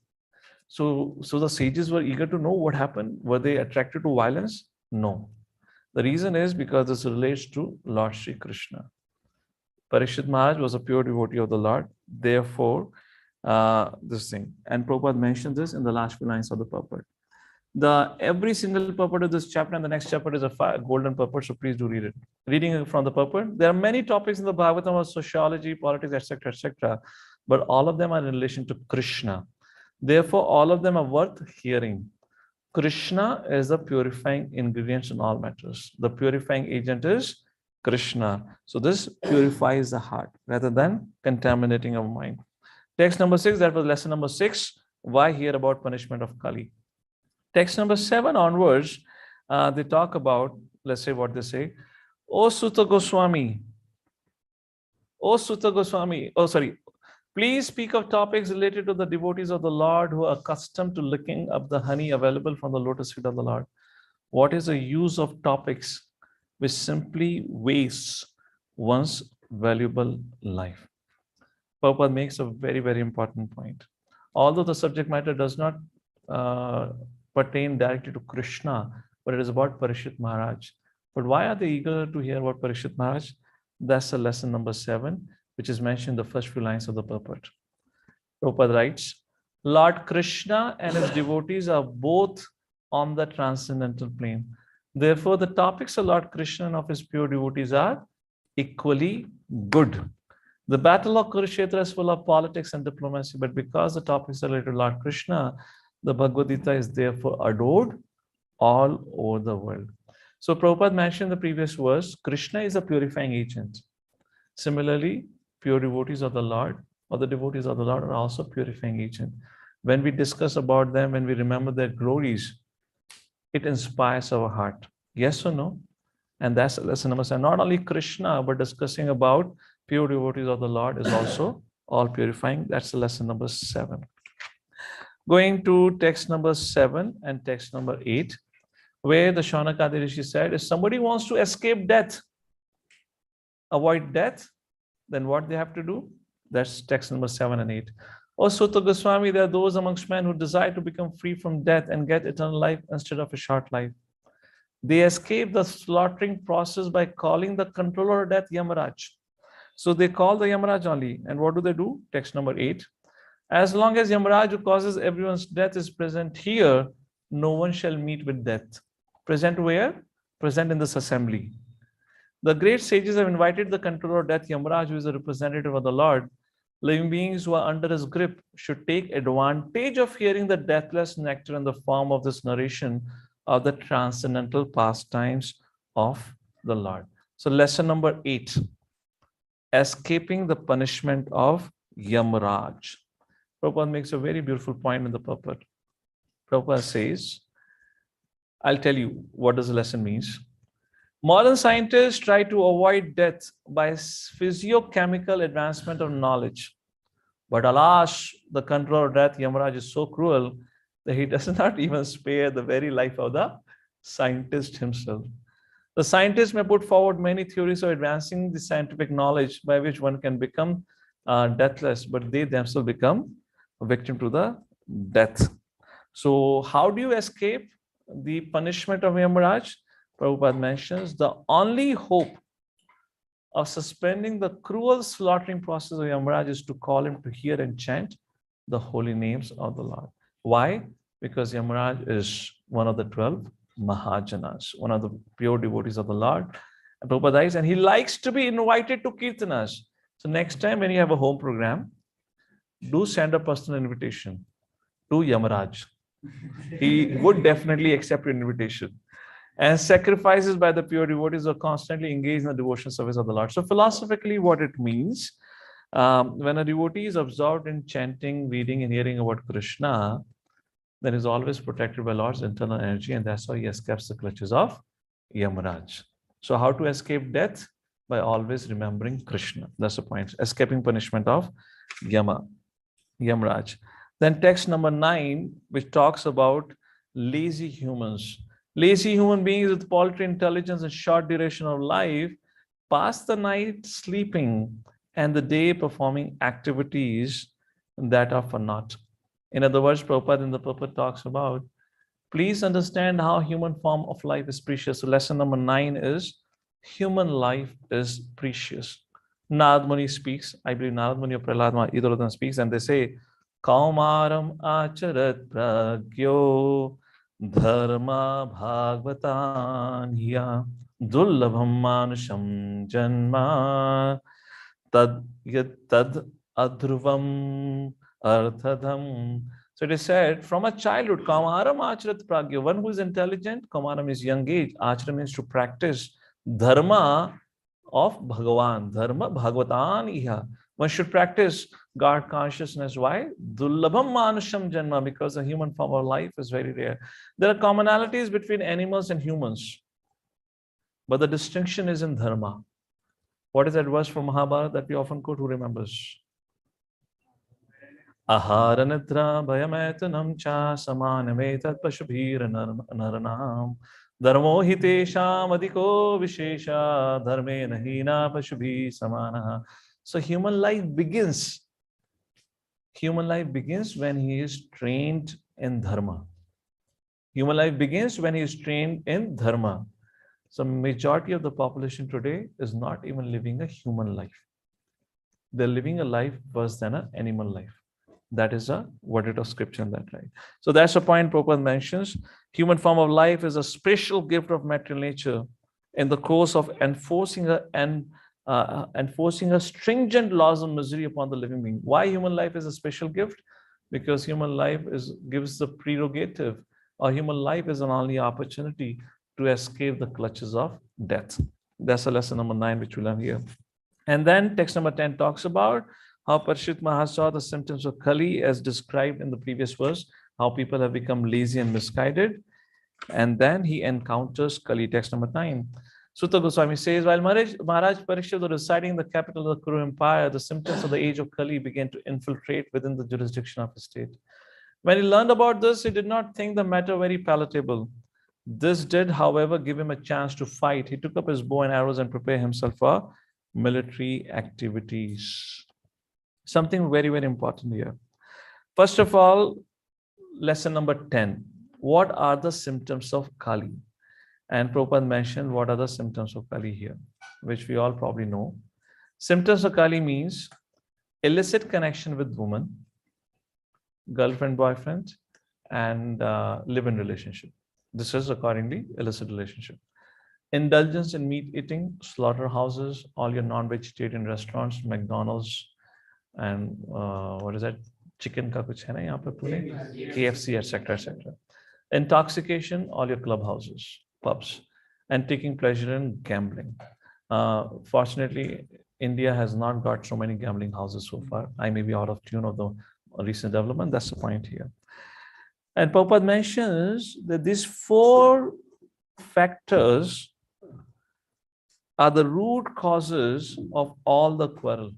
So the sages were eager to know what happened. Were they attracted to violence? No. The reason is because this relates to Lord Shri Krishna. Parikshit Maharaj was a pure devotee of the Lord. Therefore, this thing. And Prabhupada mentions this in the last few lines of the purport. Every single purport of this chapter and the next chapter is a golden purport, so please do read it. Reading from the purport, there are many topics in the Bhagavatam of sociology, politics, etc., etc., but all of them are in relation to Krishna. Therefore, all of them are worth hearing. Krishna is the purifying ingredient in all matters. The purifying agent is Krishna. So this purifies the heart rather than contaminating our mind. Text number 6, that was lesson number 6. Why hear about punishment of Kali? Text number 7 onwards, they talk about, let's say what they say. O Sutta Goswami, please speak of topics related to the devotees of the Lord who are accustomed to licking up the honey available from the lotus feet of the Lord. What is the use of topics which simply wastes one's valuable life? Prabhupada makes a very, very important point. Although the subject matter does not pertain directly to Krishna, but it is about Parikshit Maharaj. But why are they eager to hear about Parikshit Maharaj? That's the lesson number 7, which is mentioned in the first few lines of the purport. Prabhupada writes, Lord Krishna and his devotees are both on the transcendental plane. Therefore, the topics of Lord Krishna and of his pure devotees are equally good. The battle of Kurukshetra is full of politics and diplomacy, but because the topics are related to Lord Krishna, the Bhagavad Gita is therefore adored all over the world. So Prabhupada mentioned in the previous verse, Krishna is a purifying agent. Similarly, pure devotees of the Lord or the devotees of the Lord are also purifying agent. When we discuss about them, when we remember their glories, it inspires our heart. Yes or no? And that's lesson number 7. Not only Krishna, but discussing about pure devotees of the Lord is also all purifying. That's the lesson number 7. Going to text number 7 and text number 8, where the Shaunakadi Rishi said, if somebody wants to escape death, avoid death, then what they have to do? That's text number 7 and 8. O Sutta Goswami, there are those amongst men who desire to become free from death and get eternal life instead of a short life. They escape the slaughtering process by calling the controller of death Yamaraj. So they call the Yamaraj only. And what do? Text number 8. As long as Yamaraj, who causes everyone's death, is present here, no one shall meet with death. Present where? Present in this assembly. The great sages have invited the controller of death, Yamaraj, who is a representative of the Lord. Living beings who are under his grip should take advantage of hearing the deathless nectar in the form of this narration of the transcendental pastimes of the Lord. So lesson number 8, escaping the punishment of Yamaraj. Prabhupada makes a very beautiful point in the purport. Prabhupada says, I'll tell you what does the lesson means. Modern scientists try to avoid death by physiochemical advancement of knowledge. But alas, the controller of death, Yamaraj, is so cruel that he does not even spare the very life of the scientist himself. The scientist may put forward many theories of advancing the scientific knowledge by which one can become deathless, but they themselves become a victim to the death. So how do you escape the punishment of Yamaraj? Prabhupada mentions the only hope of suspending the cruel slaughtering process of Yamaraj is to call him to hear and chant the holy names of the Lord. Why? Because Yamaraj is one of the 12 Mahajanas, one of the pure devotees of the Lord. And Prabhupada writes, and he likes to be invited to Kirtanas. So next time when you have a home program, do send a personal invitation to Yamaraj. He would definitely accept your invitation. And sacrifices by the pure devotees are constantly engaged in the devotion service of the Lord. So philosophically, what it means, when a devotee is absorbed in chanting, reading, and hearing about Krishna, then is always protected by Lord's internal energy, and that's why he escapes the clutches of Yamaraj. So how to escape death? By always remembering Krishna. That's the point. Escaping punishment of Yamaraj. Then text number 9, which talks about lazy humans. Lazy human beings with paltry intelligence and short duration of life pass the night sleeping and the day performing activities that are for naught. In other words, Prabhupada in the purport talks about, please understand how human form of life is precious. So lesson number 9 is, human life is precious. Narad Muni speaks, I believe Narad Muni or Prahlad Maharaj, either of them speaks, and they say, Kaumaram acharat pragyo dharma bhagavatan hiya dullabham manusham janma tad tad adhruvam arthadham. So it is said from a childhood, Kaumaram acharat pragyo, one who is intelligent, Kaumaram is young age, achara means to practice dharma of Bhagavan, dharma bhagavatan iha. One should practice God consciousness. Why? Dullabham manusham janma, because the human form of life is very rare. There are commonalities between animals and humans, but the distinction is in dharma. What is that verse from Mahabharata that we often quote? Who remembers? Ahara nidra bhayametanam cha samanametat pashubhir naranam dharmo hitesham adhiko vishesha dharme nahina pashubhi samanaha. So human life begins when he is trained in dharma. Human life begins when he is trained in dharma. So majority of the population today is not even living a human life. They're living a life worse than an animal life. That is a worded of scripture in that, right? So that's a point Prabhupada mentions. Human form of life is a special gift of material nature in the course of enforcing a stringent laws of misery upon the living being. Why human life is a special gift? Because human life gives the prerogative, or human life is an only opportunity to escape the clutches of death. That's a lesson number 9 which we learn here. And then text number 10 talks about how Parikshit Maharaj saw the symptoms of Kali as described in the previous verse, how people have become lazy and misguided. And then he encounters Kali, text number 9. Sutta Goswami says, while Maharaj Parikshit was residing in the capital of the Kuru Empire, the symptoms of the age of Kali began to infiltrate within the jurisdiction of his state. When he learned about this, he did not think the matter very palatable. This did, however, give him a chance to fight. He took up his bow and arrows and prepared himself for military activities. Something very, very important here. First of all, lesson number 10. What are the symptoms of Kali? And Prabhupada mentioned what are the symptoms of Kali here, which we all probably know. Symptoms of Kali means illicit connection with woman, girlfriend, boyfriend, and live-in relationship. This is accordingly illicit relationship. Indulgence in meat eating, slaughterhouses, all your non-vegetarian restaurants, McDonald's, and what is that? Chicken ka kuch hai na yahan pe Pune? KFC, etc., etc. Intoxication, all your clubhouses, pubs, and taking pleasure in gambling. Fortunately, India has not got so many gambling houses so far. I may be out of tune of the recent development. That's the point here. And Prabhupada mentions that these 4 factors are the root causes of all the quarrel,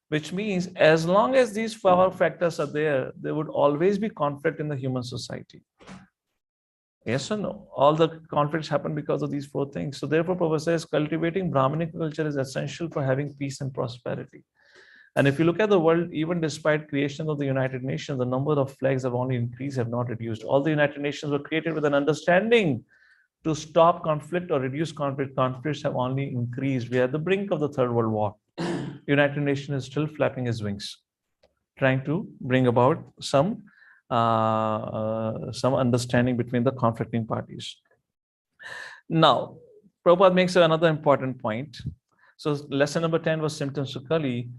which means as long as these 4 factors are there would always be conflict in the human society. Yes or no? All the conflicts happen because of these 4 things. So therefore, Prabhupada says cultivating Brahminic culture is essential for having peace and prosperity. And if you look at the world, even despite creation of the United Nations, the number of flags have only increased, have not reduced. All the United Nations were created with an understanding to stop conflict or reduce conflict. Conflicts have only increased. We are at the brink of the Third World War. United Nations is still flapping his wings, trying to bring about some understanding between the conflicting parties. Now, Prabhupada makes another important point. So lesson number 10 was symptoms of Kali.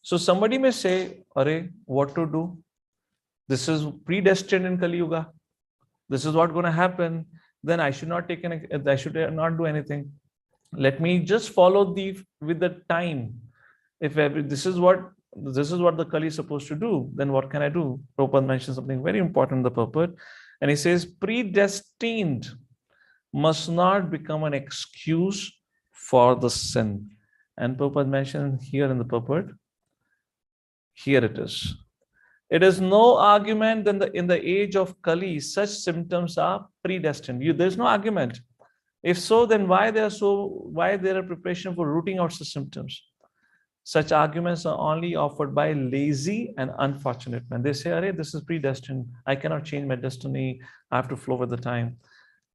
So somebody may say, Arey, what to do? This is predestined in Kali Yuga. This is what's going to happen. Then I should not do anything. Let me just follow with the time. If this is what the Kali is supposed to do, then what can I do? Prabhupada mentions something very important in the purport. And he says, predestined must not become an excuse for the sin. And Prabhupada mentioned here in the purport, here it is. It is no argument that in the age of Kali, such symptoms are predestined. There's no argument. If so, then why there are preparation for rooting out such symptoms? Such arguments are only offered by lazy and unfortunate men. They say, Arey, this is predestined. I cannot change my destiny. I have to flow with the time.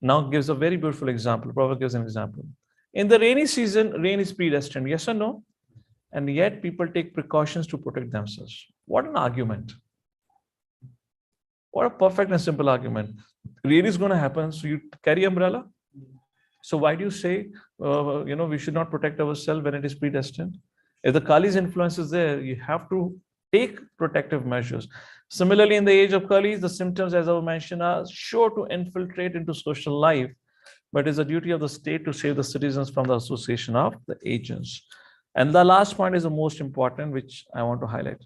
Now gives a very beautiful example. Prabhupada gives an example. In the rainy season, rain is predestined. Yes or no? And yet people take precautions to protect themselves. What an argument. What a perfect and simple argument. Rain is going to happen, so you carry umbrella. So why do you say, we should not protect ourselves when it is predestined? If the Kali's influence is there, you have to take protective measures. Similarly, in the age of Kali, the symptoms, as I mentioned, are sure to infiltrate into social life, but it is a duty of the state to save the citizens from the association of the agents. And the last point is the most important, which I want to highlight.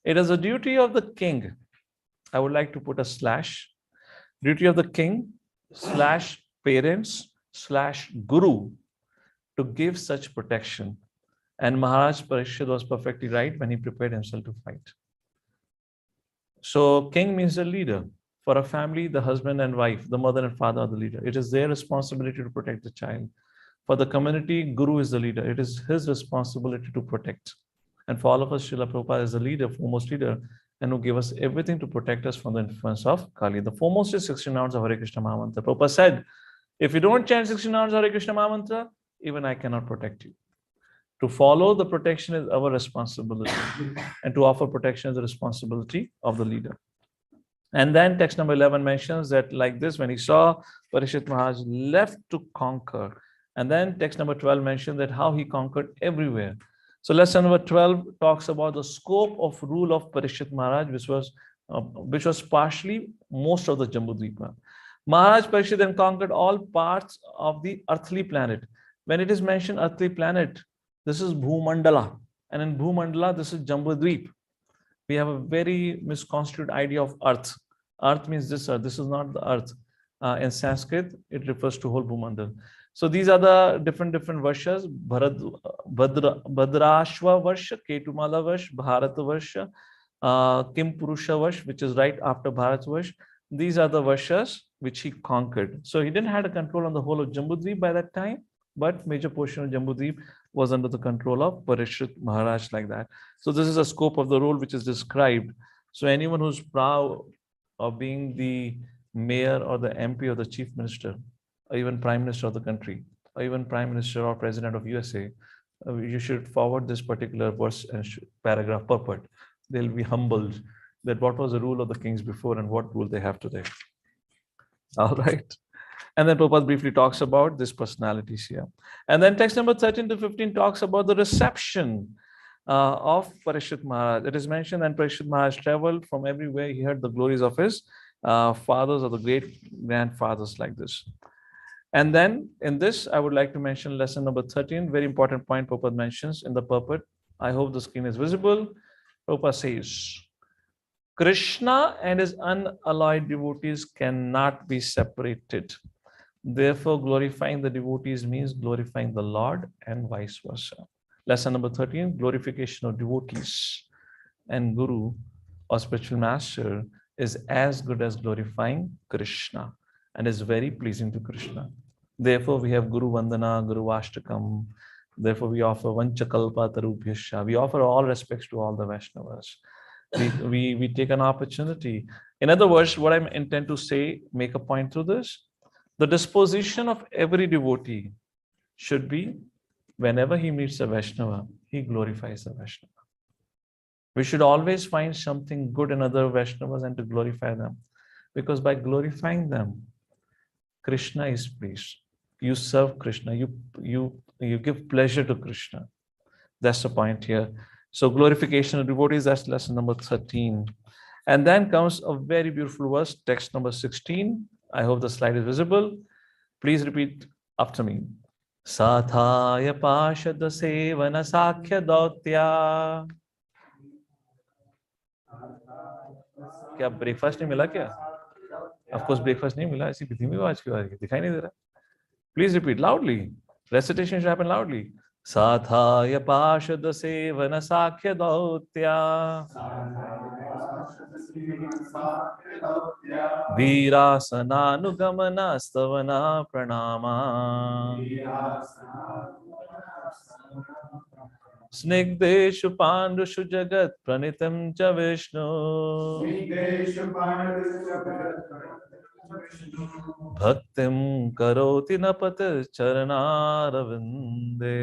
It is a duty of the king. I would like to put a slash. Duty of the king slash parents slash guru to give such protection. And Maharaj Parikshit was perfectly right when he prepared himself to fight. So king means the leader. For a family, the husband and wife, the mother and father are the leader. It is their responsibility to protect the child. For the community, guru is the leader. It is his responsibility to protect. And for all of us, Srila Prabhupada is the leader, foremost leader, and who gave us everything to protect us from the influence of Kali. The foremost is 16 hours of Hare Krishna Mahamantra. Prabhupada said, if you don't chant 16 hours of Hare Krishna Mahamantra, even I cannot protect you. To follow the protection is our responsibility, and to offer protection is the responsibility of the leader. And then text number 11 mentions that like this, when he saw Parikshit Maharaj left to conquer. And then text number 12 mentioned that how he conquered everywhere. So lesson number 12 talks about the scope of rule of Parikshit Maharaj, which was partially most of the Jambudvipa. Maharaj Parikshit then conquered all parts of the earthly planet. When it is mentioned earthly planet, this is Bhumandala. And in Bhumandala, this is Jambudvip. We have a very misconstrued idea of earth. Earth means this earth. This is not the earth. In Sanskrit, it refers to whole Bhumandal. So these are the different verses. Badrashva Varsha, Ketumala Varsha, Bharat Varsha, Kim Purusha Varsha, which is right after Bharat Varsha. These are the verses which he conquered. So he didn't have a control on the whole of Jambudvip by that time, but major portion of Jambudvip was under the control of Parikshit Maharaj like that. So this is a scope of the role which is described. So anyone who's proud of being the mayor or the MP or the chief minister, or even prime minister of the country, or even prime minister or president of USA, you should forward this particular verse and paragraph purport. They'll be humbled that what was the rule of the kings before and what rule they have today. All right. And then Prabhupada briefly talks about these personalities here. And then text number 13 to 15 talks about the reception of Parikshit Maharaj. It is mentioned that Parikshit Maharaj traveled from everywhere. He heard the glories of his fathers or the great grandfathers like this. And then in this, I would like to mention lesson number 13, very important point Prabhupada mentions in the purport. I hope the screen is visible. Prabhupada says, Krishna and his unalloyed devotees cannot be separated. Therefore, glorifying the devotees means glorifying the Lord and vice versa. Lesson number 13, glorification of devotees and Guru or spiritual master is as good as glorifying Krishna and is very pleasing to Krishna. Therefore, we have Guru Vandana, Guru Ashtakam. Therefore, we offer Vanchakalpa Tarubhyasha. We offer all respects to all the Vaishnavas. We take an opportunity. In other words, what I intend to say, make a point through this, the disposition of every devotee should be whenever he meets a Vaishnava, he glorifies the Vaishnava. We should always find something good in other Vaishnavas and to glorify them. Because by glorifying them, Krishna is pleased. You serve Krishna. You give pleasure to Krishna. That's the point here. So glorification of devotees, that's lesson number 13. And then comes a very beautiful verse, text number 16. I hope the slide is visible. Please repeat after me. Sathaya Pashad Sevana Sakhya Dautya. क्या breakfast नहीं मिला क्या? Of course breakfast नहीं मिला, ऐसी धीमी आवाज क्यों आ रही है? दिखाई नहीं दे रहा. Please repeat loudly. Recitation should happen loudly. Sathaya Pashad Sevana Sakhya Dautya. Virasananugamana Stavana Pranama. Snigdeshu Pandushu Jagat Pranitam Cha Vishnu. Bhaktim Karoti Napata Charanaravinde.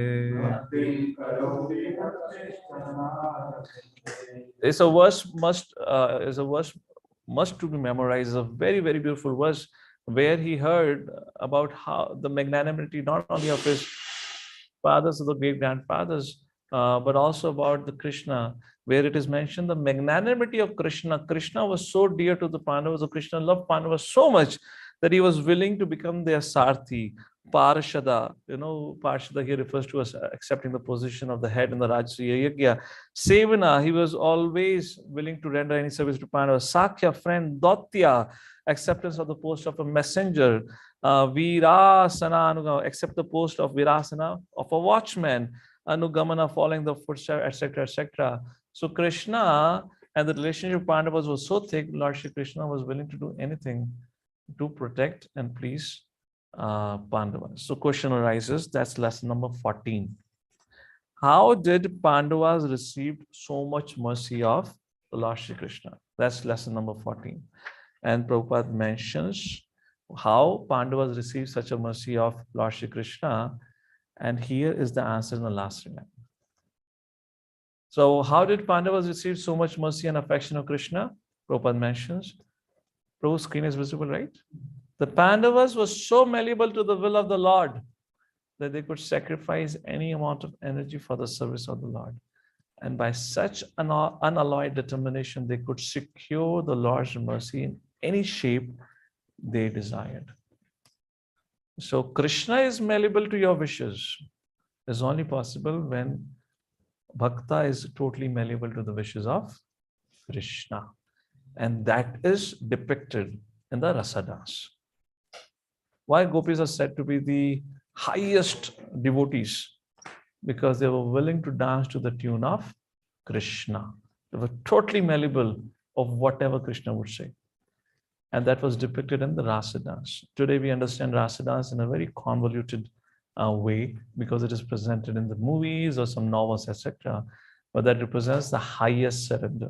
It's a verse must to be memorized. A very, very beautiful verse where he heard about how the magnanimity not only of his fathers or the great grandfathers, but also about the Krishna, where it is mentioned the magnanimity of Krishna. Krishna was so dear to the Pandavas, or Krishna loved Pandavas so much that he was willing to become their Sarthi, Parshada. Parshada here refers to as accepting the position of the head in the Rajasuya Yajna. Sevana, he was always willing to render any service to Pandavas. Sakya, friend, Dautya, acceptance of the post of a messenger. Virasana, accept the post of Virasana of a watchman. Anugamana, following the footsteps, etc., etc. So Krishna and the relationship of Pandavas was so thick, Lord Shri Krishna was willing to do anything to protect and please Pandavas. So question arises, that's lesson number 14. How did Pandavas receive so much mercy of Lord Shri Krishna? That's lesson number 14. And Prabhupada mentions how Pandavas received such a mercy of Lord Shri Krishna. And here is the answer in the last line. So how did Pandavas receive so much mercy and affection of Krishna? Prabhupada mentions. Prabhu's screen is visible, right? The Pandavas were so malleable to the will of the Lord that they could sacrifice any amount of energy for the service of the Lord. And by such an unalloyed determination, they could secure the Lord's mercy in any shape they desired. So Krishna is malleable to your wishes. It's only possible when Bhakta is totally malleable to the wishes of Krishna. And that is depicted in the Rasa dance. Why gopis are said to be the highest devotees? Because they were willing to dance to the tune of Krishna. They were totally malleable of whatever Krishna would say. And that was depicted in the Rasa dance. Today we understand Rasa dance in a very convoluted way because it is presented in the movies or some novels, etc. But that represents the highest surrender.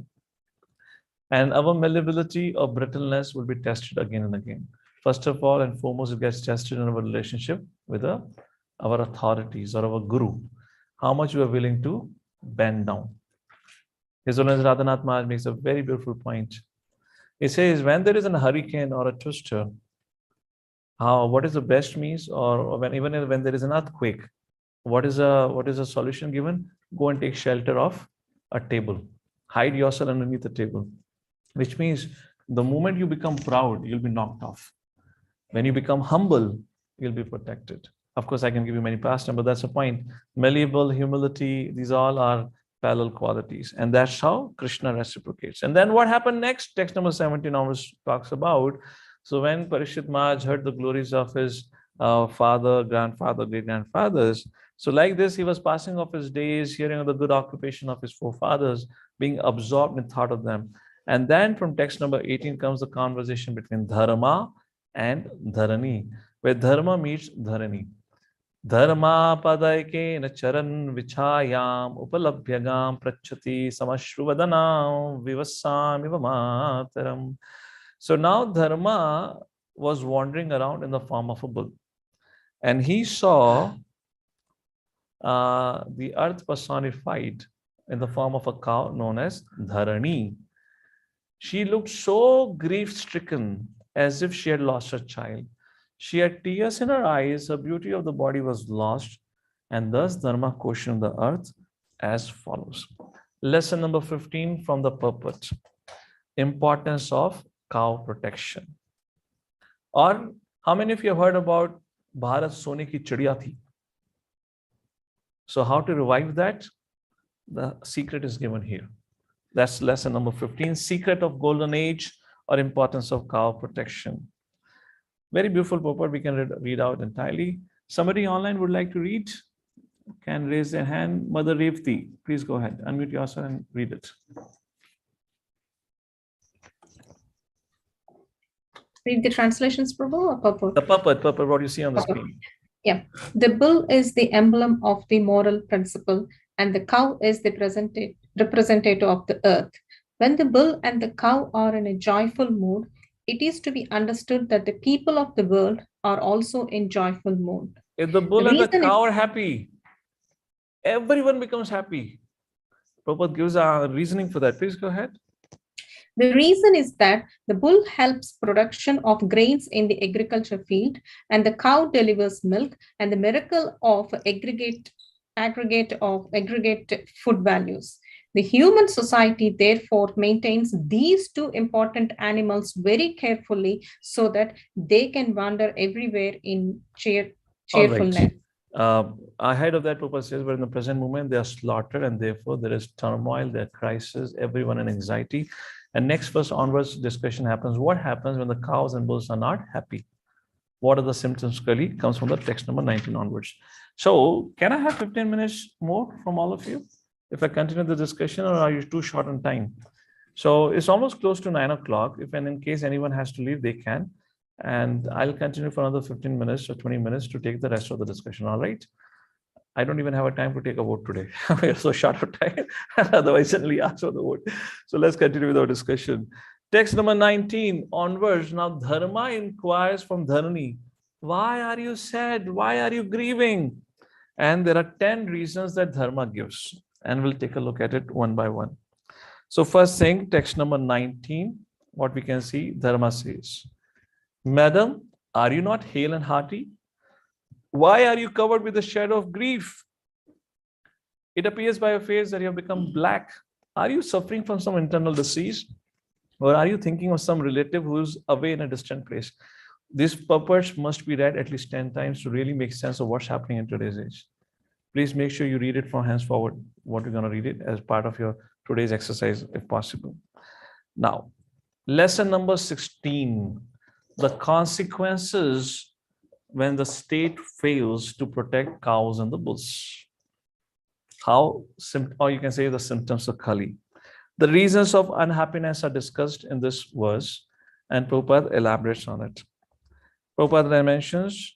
And our malleability or brittleness will be tested again and again. First of all and foremost, it gets tested in our relationship with our authorities or our guru. How much we are willing to bend down. His Holiness Radhanath Maharaj makes a very beautiful point. He says, when there is a hurricane or a twister, what is the best means? Or even when there is an earthquake, what is a solution given? Go and take shelter of a table. Hide yourself underneath the table. Which means the moment you become proud, you'll be knocked off. When you become humble, you'll be protected. Of course, I can give you many past tense, but that's the point. Malleable, humility, these all are parallel qualities. And that's how Krishna reciprocates. And then what happened next? Text number 17 always talks about. So when Parikshit Maharaj heard the glories of his father, grandfather, great-grandfathers, so like this, he was passing off his days, hearing of the good occupation of his forefathers, being absorbed in thought of them. And then from text number 18 comes the conversation between Dharma and Dharani, where Dharma meets Dharani. Dharma padaike na charan vichayam upalabhyagam prachati samashruvadanam vivasam ivamataram. So now Dharma was wandering around in the form of a bull. And he saw the earth personified in the form of a cow known as Dharani. She looked so grief-stricken as if she had lost her child. She had tears in her eyes, her beauty of the body was lost, and thus Dharma questioned the earth as follows. Lesson number 15 from the purport. Importance of cow protection. Or how many of you have heard about Bharat Sone ki Chidiya thi? So how to revive that? The secret is given here. That's lesson number 15, secret of golden age or importance of cow protection. Very beautiful purport, we can read out entirely. Somebody online would like to read? Can raise their hand. Mother Revti, please go ahead, unmute yourself and read it. Read the translations, Prabhu, or purport? The purport, what you see on the screen. Yeah. The bull is the emblem of the moral principle, and the cow is the representative of the earth. When the bull and the cow are in a joyful mood, it is to be understood that the people of the world are also in joyful mood. If the bull and the cow are happy, everyone becomes happy. Prabhupada gives a reasoning for that. Please go ahead. The reason is that the bull helps production of grains in the agriculture field, and the cow delivers milk, and the miracle of aggregate food values. The human society therefore maintains these two important animals very carefully so that they can wander everywhere in All right. cheerfulness. Ahead of that, Prabhupada says, but in the present moment, they are slaughtered, and therefore there is turmoil, there crisis, everyone in anxiety. And next verse onwards, discussion happens. What happens when the cows and bulls are not happy? What are the symptoms? Kali comes from the text number 19 onwards. So, can I have 15 minutes more from all of you? If I continue the discussion, or are you too short on time? So, it's almost close to 9 o'clock. If and in case anyone has to leave, they can. And I'll continue for another 15 minutes or 20 minutes to take the rest of the discussion. All right. I don't even have a time to take a vote today. We are so short of time. Otherwise, suddenly ask for the vote. So let's continue with our discussion. Text number 19 onwards. Now, Dharma inquires from Dharani, why are you sad? Why are you grieving? And there are 10 reasons that Dharma gives. And we'll take a look at it one by one. So first thing, text number 19, what we can see, Dharma says, Madam, are you not hale and hearty? Why are you covered with the shadow of grief? It appears by your face that you have become black. Are you suffering from some internal disease? Or are you thinking of some relative who's away in a distant place? This purport must be read at least 10 times to really make sense of what's happening in today's age. Please make sure you read it from henceforward, what you're going to read it as part of your today's exercise, if possible. Now, lesson number 16, the consequences when the state fails to protect cows and the bulls. Or you can say the symptoms of Kali. The reasons of unhappiness are discussed in this verse, and Prabhupada elaborates on it. Prabhupada then mentions,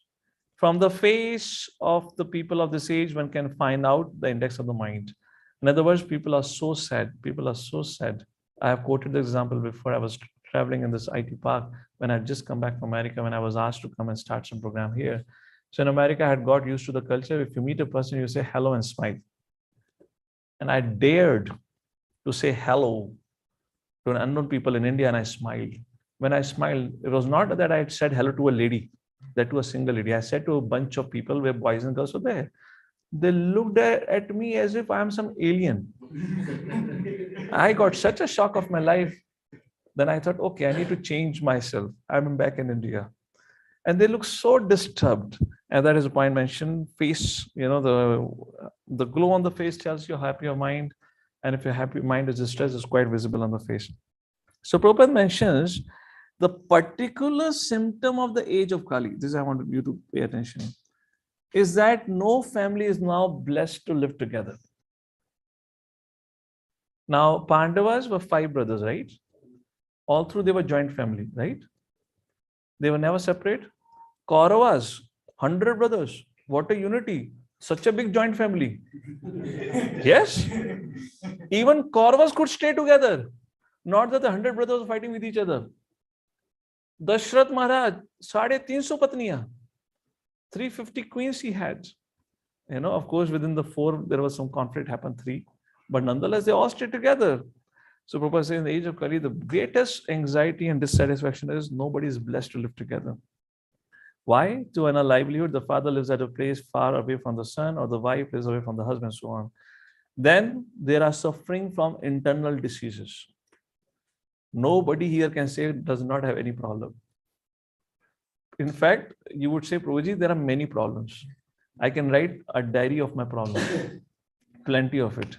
from the face of the people of this age, one can find out the index of the mind. In other words, people are so sad. People are so sad. I have quoted the example before. I was traveling in this IT park when I had just come back from America, when I was asked to come and start some program here. So in America, I had got used to the culture. If you meet a person, you say hello and smile. And I dared to say hello to an unknown people in India, and I smiled. When I smiled, it was not that I had said hello to a lady, that to a single lady. I said to a bunch of people where boys and girls were there. They looked at me as if I am some alien. I got such a shock of my life. Then I thought, okay, I need to change myself. I'm back in India. And they look so disturbed. And that is a point mentioned, face, the glow on the face tells you how happy your mind. And if your happy mind is distressed, it's quite visible on the face. So Prabhupada mentions the particular symptom of the age of Kali. This I want you to pay attention. Is that no family is now blessed to live together. Now, Pandavas were 5 brothers, right? All through they were joint family, right? They were never separate. Kauravas, 100 brothers. What a unity. Such a big joint family. Yes. Even Kauravas could stay together. Not that the 100 brothers were fighting with each other. Dashrath Maharaj, 350 patniya. 350 queens he had. Of course, within the 4, there was some conflict happened, 3. But nonetheless, they all stayed together. So Prabhupada says in the age of Kali, the greatest anxiety and dissatisfaction is nobody is blessed to live together. Why? To earn a livelihood, the father lives at a place far away from the son, or the wife lives away from the husband, so on. Then there are suffering from internal diseases. Nobody here can say does not have any problem. In fact, you would say, Prabhuji, there are many problems. I can write a diary of my problems. Plenty of it.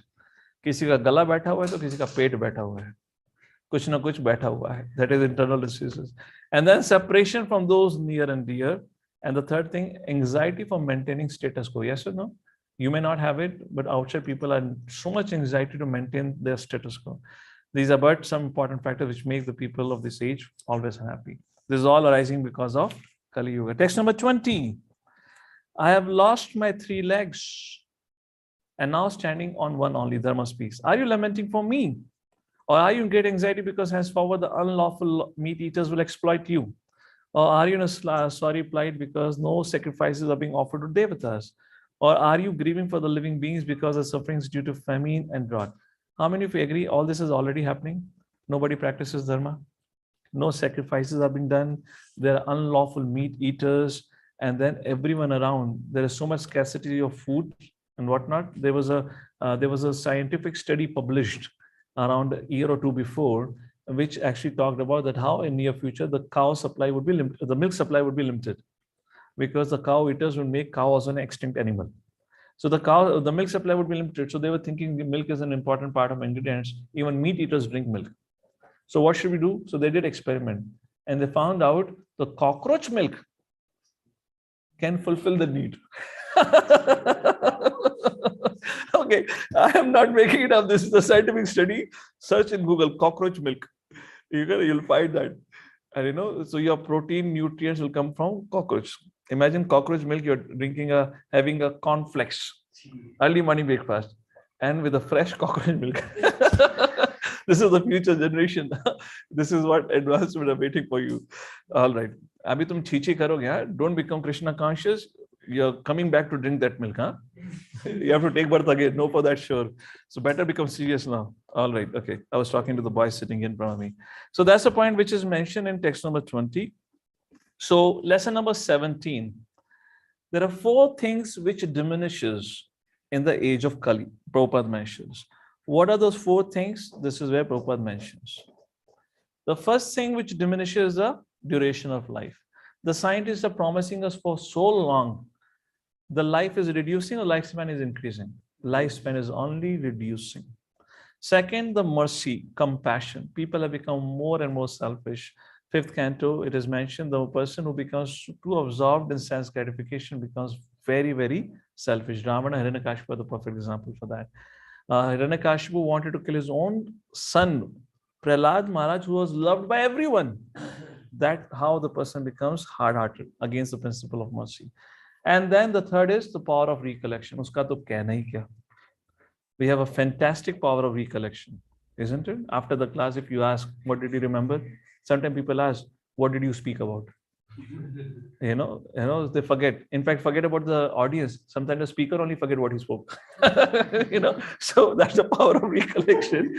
किसी का गला बैठा हुआ है तो किसी का पेट बैठा हुआ है. कुछ ना कुछ बैठा हुआ है. That is internal diseases. And then separation from those near and dear. And the third thing, anxiety for maintaining status quo. Yes or no? You may not have it, but outside people are so much anxiety to maintain their status quo. These are but some important factors which make the people of this age always unhappy. This is all arising because of Kali Yuga. Text number 20. I have lost my 3 legs and now standing on one only. Dharma speaks. Are you lamenting for me? Or are you in great anxiety because henceforward the unlawful meat eaters will exploit you? Or are you in a sorry plight because no sacrifices are being offered to Devatas? Or are you grieving for the living beings because of sufferings due to famine and drought? How many of you agree all this is already happening? Nobody practices dharma. No sacrifices are being done. There are unlawful meat eaters, and then everyone around. There is so much scarcity of food and whatnot. There was a scientific study published around a year or two before, which actually talked about that how in near future the cow supply would be limited, the milk supply would be limited, because the cow eaters would make cow as an extinct animal. So the milk supply would be limited. So they were thinking the milk is an important part of ingredients. Even meat eaters drink milk. So what should we do? So they did experiment, and they found out the cockroach milk can fulfill the need. Okay, I am not making it up. This is a scientific study. Search in Google cockroach milk. You'll find that. And so your protein nutrients will come from cockroach. Imagine cockroach milk, you're having a cornflakes, early morning breakfast, and with a fresh cockroach milk. This is the future generation. This is what advancement are waiting for you. All right. Abhi tum chichi karoge, huh? Don't become Krishna conscious. You're coming back to drink that milk, huh? You have to take birth again. No, for that sure. So better become serious now. All right. Okay. I was talking to the boy sitting in front of me. So that's the point which is mentioned in text number 20. So lesson number 17. There are 4 things which diminishes in the age of Kali. Prabhupada mentions. What are those 4 things? This is where Prabhupada mentions. The first thing which diminishes is the duration of life. The scientists are promising us for so long. The life is reducing or lifespan is increasing. Lifespan is only reducing. Second, the mercy, compassion. People have become more and more selfish. 5th canto, it is mentioned, the person who becomes too absorbed in sense gratification becomes very, very selfish. Ravana, Hiranyakashipu are the perfect example for that. Hiranyakashipu wanted to kill his own son, Prahlad Maharaj, who was loved by everyone. That's how the person becomes hard-hearted against the principle of mercy. And then the third is the power of recollection. Uska to kehna hi kya. We have a fantastic power of recollection, isn't it? After the class, if you ask, what did you remember? Sometimes people ask, what did you speak about? They forget. In fact, forget about the audience. Sometimes the speaker only forget what he spoke. So that's the power of recollection.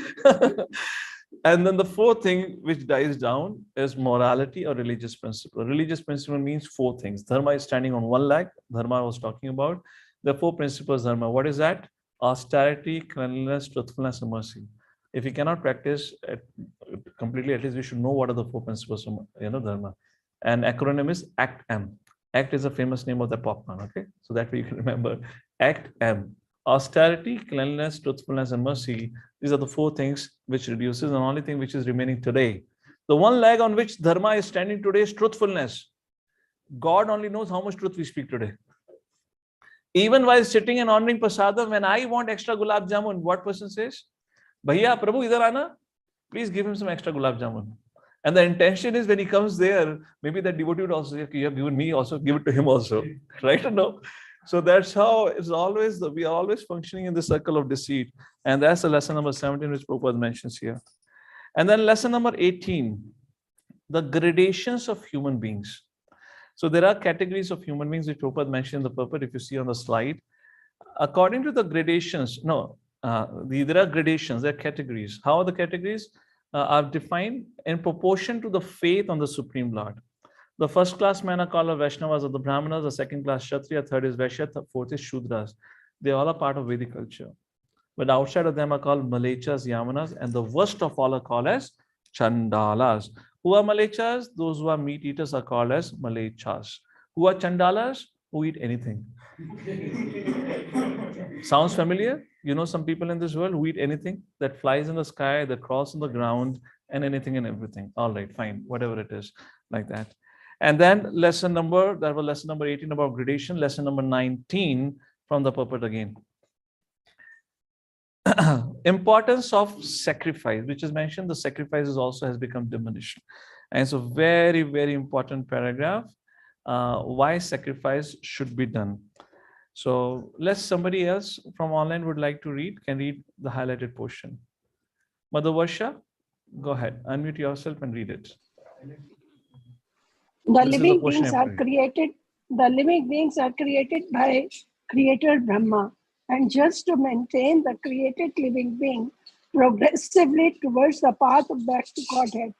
And then the 4th thing which dies down is morality or religious principle. Religious principle means 4 things. Dharma is standing on one leg. Dharma I was talking about. The 4 principles Dharma. What is that? Austerity, cleanliness, truthfulness, and mercy. If you cannot practice completely, at least we should know what are the 4 principles of Dharma. And acronym is ACT-M. ACT is a famous name of the popcorn. Okay, so that way you can remember ACT-M. Austerity, cleanliness, truthfulness, and mercy. These are the 4 things which reduces, and the only thing which is remaining today. The one leg on which Dharma is standing today is truthfulness. God only knows how much truth we speak today. Even while sitting and honoring prasadam, when I want extra gulab jamun, what person says? Bhaiya, Prabhu, idhar aana. Please give him some extra gulab jamun. And the intention is when he comes there, maybe that devotee would also say, you have given me, also give it to him also. Right or no? So that's how it's always, we are always functioning in the circle of deceit. And that's the lesson number 17, which Prabhupada mentions here. And then lesson number 18, the gradations of human beings. So there are categories of human beings which Prabhupada mentioned in the purport, if you see on the slide. According to the gradations, there are gradations, there are categories. How are the categories? Are defined in proportion to the faith on the Supreme Lord. The first class men are called Vaishnavas or the Brahmanas, the second class Kshatriya, third is Vaishya, the fourth is Shudras. They all are part of Vedic culture. But outside of them are called Malechas, Yamanas, and the worst of all are called as Chandalas. Who are Malechas? Those who are meat eaters are called as Malechas. Who are Chandalas? Who eat anything. Sounds familiar? You know some people in this world who eat anything that flies in the sky, that crawls on the ground, and anything and everything. All right, fine, whatever it is, like that. And then lesson number 18 about gradation, lesson number 19 from the purport again. Importance of sacrifice, which is mentioned, the sacrifices also has become diminished. And it's a very, very important paragraph, why sacrifice should be done. So let's somebody else from online would like to read, can read the highlighted portion. Mother Varsha, go ahead, unmute yourself and read it. The living beings are created by Creator Brahma, and just to maintain the created living being, progressively towards the path back to Godhead.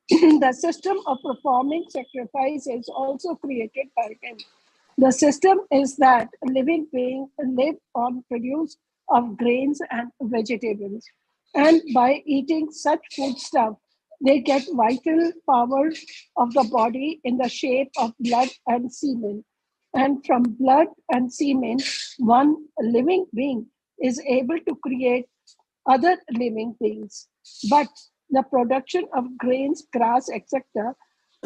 The system of performing sacrifice is also created by him. The system is that living beings live on produce of grains and vegetables. And by eating such foodstuff, they get vital power of the body in the shape of blood and semen. And from blood and semen, one living being is able to create other living beings. But the production of grains, grass, etc.,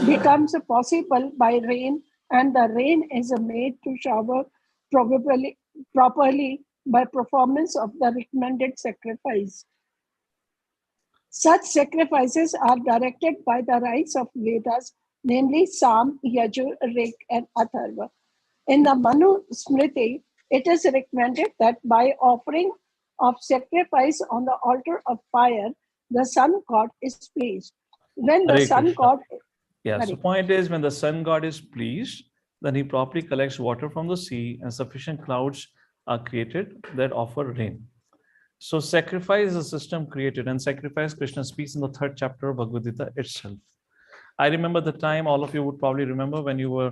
becomes possible by rain, and the rain is made to shower probably properly by performance of the recommended sacrifice. Such sacrifices are directed by the rites of Vedas, namely Sam, Yajur, Rig, and Atharva. In the Manu Smriti, it is recommended that by offering of sacrifice on the altar of fire, the sun god is pleased. When the Hare sun Krishna. god, Yeah, so Hare. point is, when the sun god is pleased, then he properly collects water from the sea and sufficient clouds are created that offer rain. So sacrifice is a system created, and sacrifice Krishna speaks in the 3rd chapter of Bhagavad Gita itself. I remember the time, all of you would probably remember when you were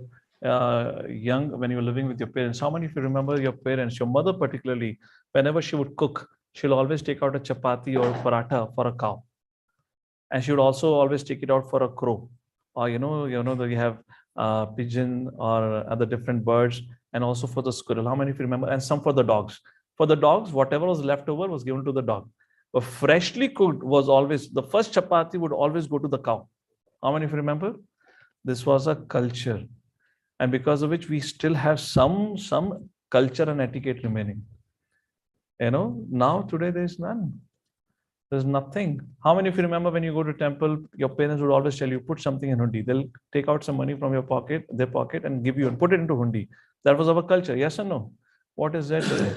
young, when you were living with your parents. How many of you remember your parents, your mother particularly, whenever she would cook, she'll always take out a chapati or paratha for a cow. And she would also always take it out for a crow. Or that you have pigeon or other different birds, and also for the squirrel. How many of you remember? And some for the dogs. For the dogs, whatever was left over was given to the dog. But freshly cooked was always, the first chapati would always go to the cow. How many of you remember? This was a culture. And because of which we still have some culture and etiquette remaining. Now today there's none. There's nothing. How many of you remember when you go to temple, your parents would always tell you, put something in hundi. They'll take out some money from their pocket, and give you and put it into hundi. That was our culture. Yes or no? What is that today?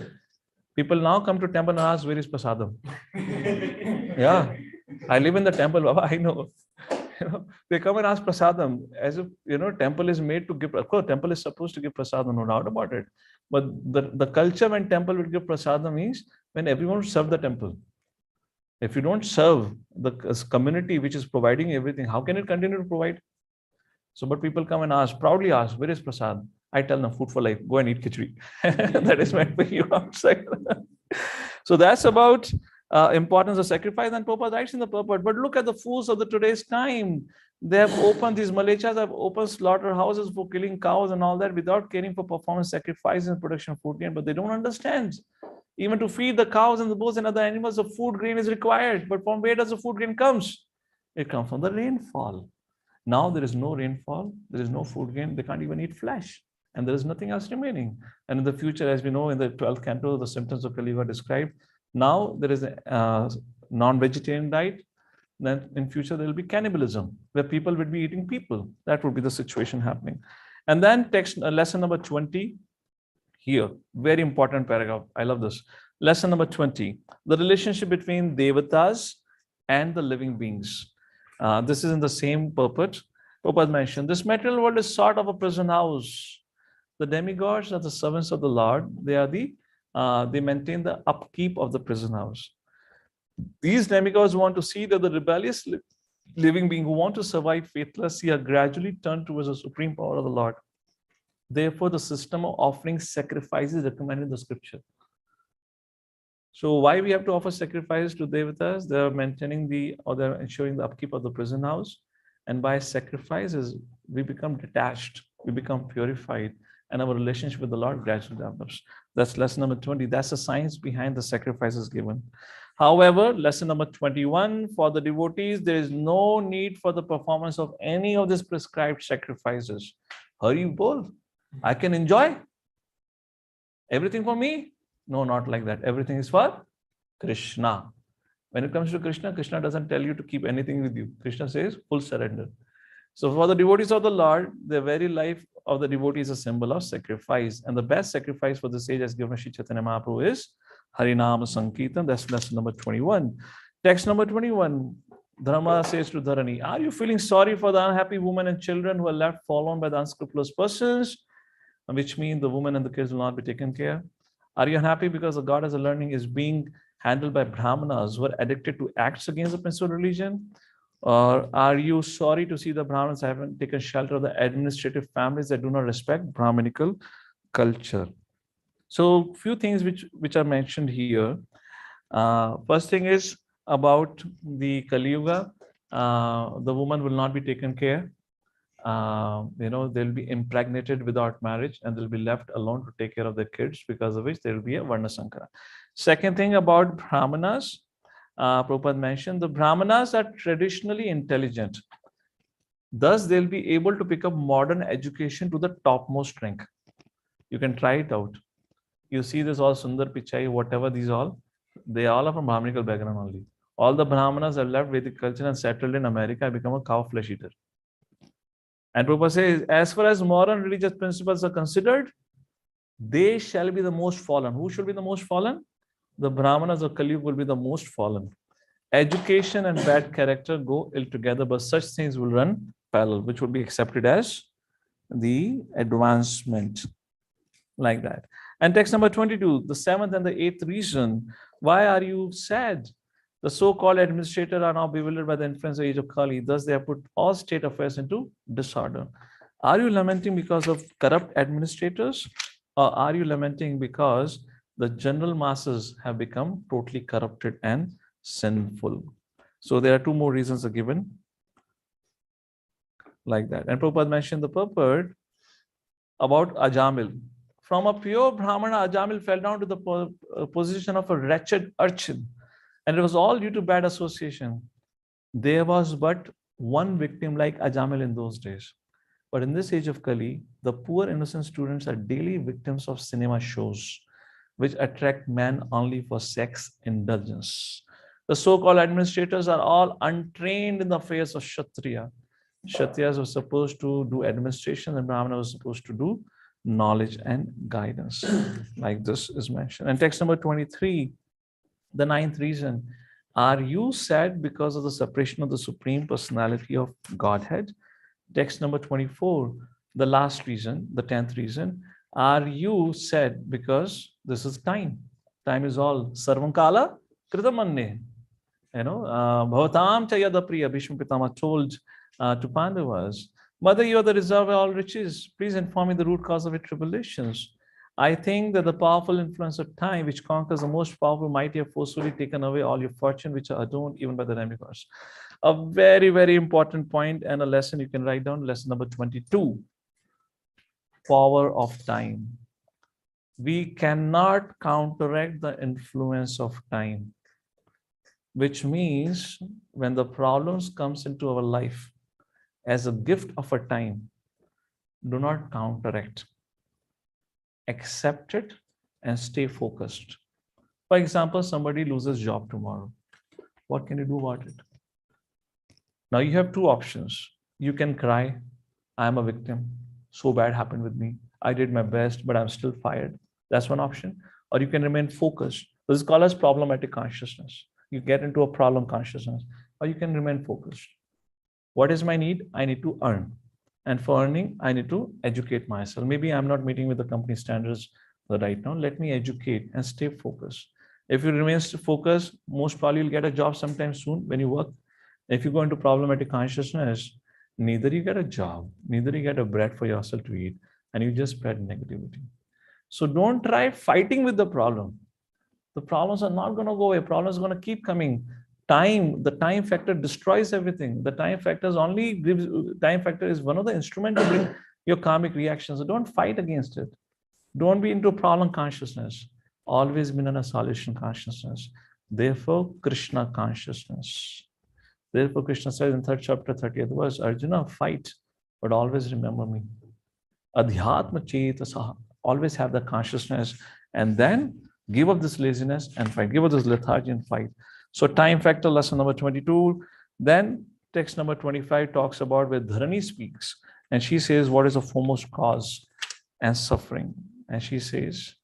People now come to temple and ask, where is prasadam? Yeah. I live in the temple, Baba, I know. They come and ask prasadam as if, temple is made to give. Of course, temple is supposed to give prasadam, no doubt about it. But the culture when temple would give prasadam is when everyone would serve the temple. If you don't serve the community which is providing everything, how can it continue to provide? So, but people come and proudly ask, where is prasad? I tell them, food for life, go and eat khichdi. That is meant for you outside. So that's about importance of sacrifice, and Prabhupada writes in the purport. But look at the fools of the today's time. They have opened, these Malechas have opened slaughterhouses for killing cows and all that without caring for performance, sacrifice, and production of food grain. But they don't understand. Even to feed the cows and the bulls and other animals, the food grain is required. But from where does the food grain comes? It comes from the rainfall. Now there is no rainfall, there is no food grain, they can't even eat flesh, and there is nothing else remaining. And in the future, as we know in the 12th canto, the symptoms of Kali Yuga described. Now there is a non-vegetarian diet. Then in future there will be cannibalism, where people will be eating people. That would be the situation happening. And then text lesson number 20. Here, very important paragraph. I love this. Lesson number 20, the relationship between devatas and the living beings. This is in the same purport. Prabhupada mentioned, this material world is sort of a prison house. The demigods are the servants of the Lord. They maintain the upkeep of the prison house. These demigods want to see that the rebellious living being who want to survive faithlessly are gradually turned towards the supreme power of the Lord. Therefore, the system of offering sacrifices recommended in the scripture. So why we have to offer sacrifices to devatas? They're they're ensuring the upkeep of the prison house. And by sacrifices, we become detached, we become purified, and our relationship with the Lord gradually develops. That's lesson number 20. That's the science behind the sacrifices given. However, lesson number 21, for the devotees, there is no need for the performance of any of these prescribed sacrifices. Hari bol. I can enjoy everything for me. No, not like that. Everything is for Krishna. When it comes to Krishna, Krishna doesn't tell you to keep anything with you. Krishna says full surrender. So for the devotees of the Lord, the very life of the devotee is a symbol of sacrifice. And the best sacrifice for the sage as given Shri Chaitanya Mahaprabhu is Harinama Sankirtan. That's lesson number 21. Text number 21. Dharma says to Dharani, are you feeling sorry for the unhappy women and children who are left fallen by the unscrupulous persons? Which means the women and the kids will not be taken care. Are you unhappy because the goddess of learning is being handled by Brahmanas who are addicted to acts against the principal religion? Or are you sorry to see the Brahmanas haven't taken shelter of the administrative families that do not respect Brahmanical culture? So, few things which are mentioned here. First thing is about the Kali Yuga. The woman will not be taken care. They'll be impregnated without marriage and they'll be left alone to take care of their kids, because of which there will be a Varna Sankara. Second thing about Brahmanas, Prabhupada mentioned the Brahmanas are traditionally intelligent. Thus, they'll be able to pick up modern education to the topmost rank. You can try it out. You see this all Sundar Pichai, whatever these all, they all are from Brahmanical background only. All the Brahmanas have left Vedic culture and settled in America and become a cow flesh eater. And Prabhupada says, as far as moral and religious principles are considered, they shall be the most fallen. Who should be the most fallen? The Brahmanas of Kali Yuga will be the most fallen. Education and bad character go ill together, but such things will run parallel, which will be accepted as the advancement, like that. And text number 22, the seventh and the eighth reason. Why are you sad? The so-called administrators are now bewildered by the influence of the age of Kali. Thus, they have put all state affairs into disorder. Are you lamenting because of corrupt administrators? Or are you lamenting because the general masses have become totally corrupted and sinful? So there are two more reasons are given, like that. And Prabhupada mentioned the purport about Ajamil. From a pure Brahmana, Ajamil fell down to the position of a wretched urchin. And it was all due to bad association. There was but one victim like Ajamil in those days. But in this age of Kali, the poor innocent students are daily victims of cinema shows, which attract men only for sex indulgence. The so-called administrators are all untrained in the affairs of Kshatriya. Kshatriyas were supposed to do administration and Brahmana was supposed to do knowledge and guidance, like this is mentioned. And text number 23, the ninth reason. Are you sad because of the separation of the Supreme Personality of Godhead? Text number 24, the last reason, the 10th reason. Are you sad because this is time? Time is all. Sarvam kala kritamanne. Bhavatam chayada priya, Bhishma Pitama told to Pandavas, Mother, you are the reserve of all riches. Please inform me the root cause of your tribulations. I think that the powerful influence of time, which conquers the most powerful, mighty, have forcefully taken away all your fortune, which are adorned even by the demigods. A very, very important point and a lesson you can write down. Lesson number 22. Power of time. We cannot counteract the influence of time, which means when the problems comes into our life as a gift of a time, do not counteract. Accept it and stay focused. For example, somebody loses job tomorrow. What can you do about it? Now you have two options. You can cry, I am a victim. So bad happened with me. I did my best, but I'm still fired. That's one option. Or you can remain focused. This is called as problematic consciousness. You get into a problem consciousness, or you can remain focused. What is my need? I need to earn. And for earning, I need to educate myself. Maybe I'm not meeting with the company standards right now. Let me educate and stay focused. If you remain focused, most probably you'll get a job sometime soon when you work. If you go into problematic consciousness, neither you get a job, neither you get a bread for yourself to eat, and you just spread negativity. So don't try fighting with the problem. The problems are not going to go away. Problems are going to keep coming. The time factor destroys everything. The time factor is one of the instruments to bring your karmic reactions. So don't fight against it. Don't be into problem consciousness. Always be in a solution consciousness. Therefore, Krishna consciousness. Therefore, Krishna says in 3rd chapter, 30th verse, Arjuna, fight, but always remember me. Adhyatma chetasaha. Always have the consciousness and then give up this laziness and fight. Give up this lethargy and fight. So time factor, lesson number 22. Then text number 25 talks about where Dharani speaks. And she says, what is the foremost cause and suffering? And she says,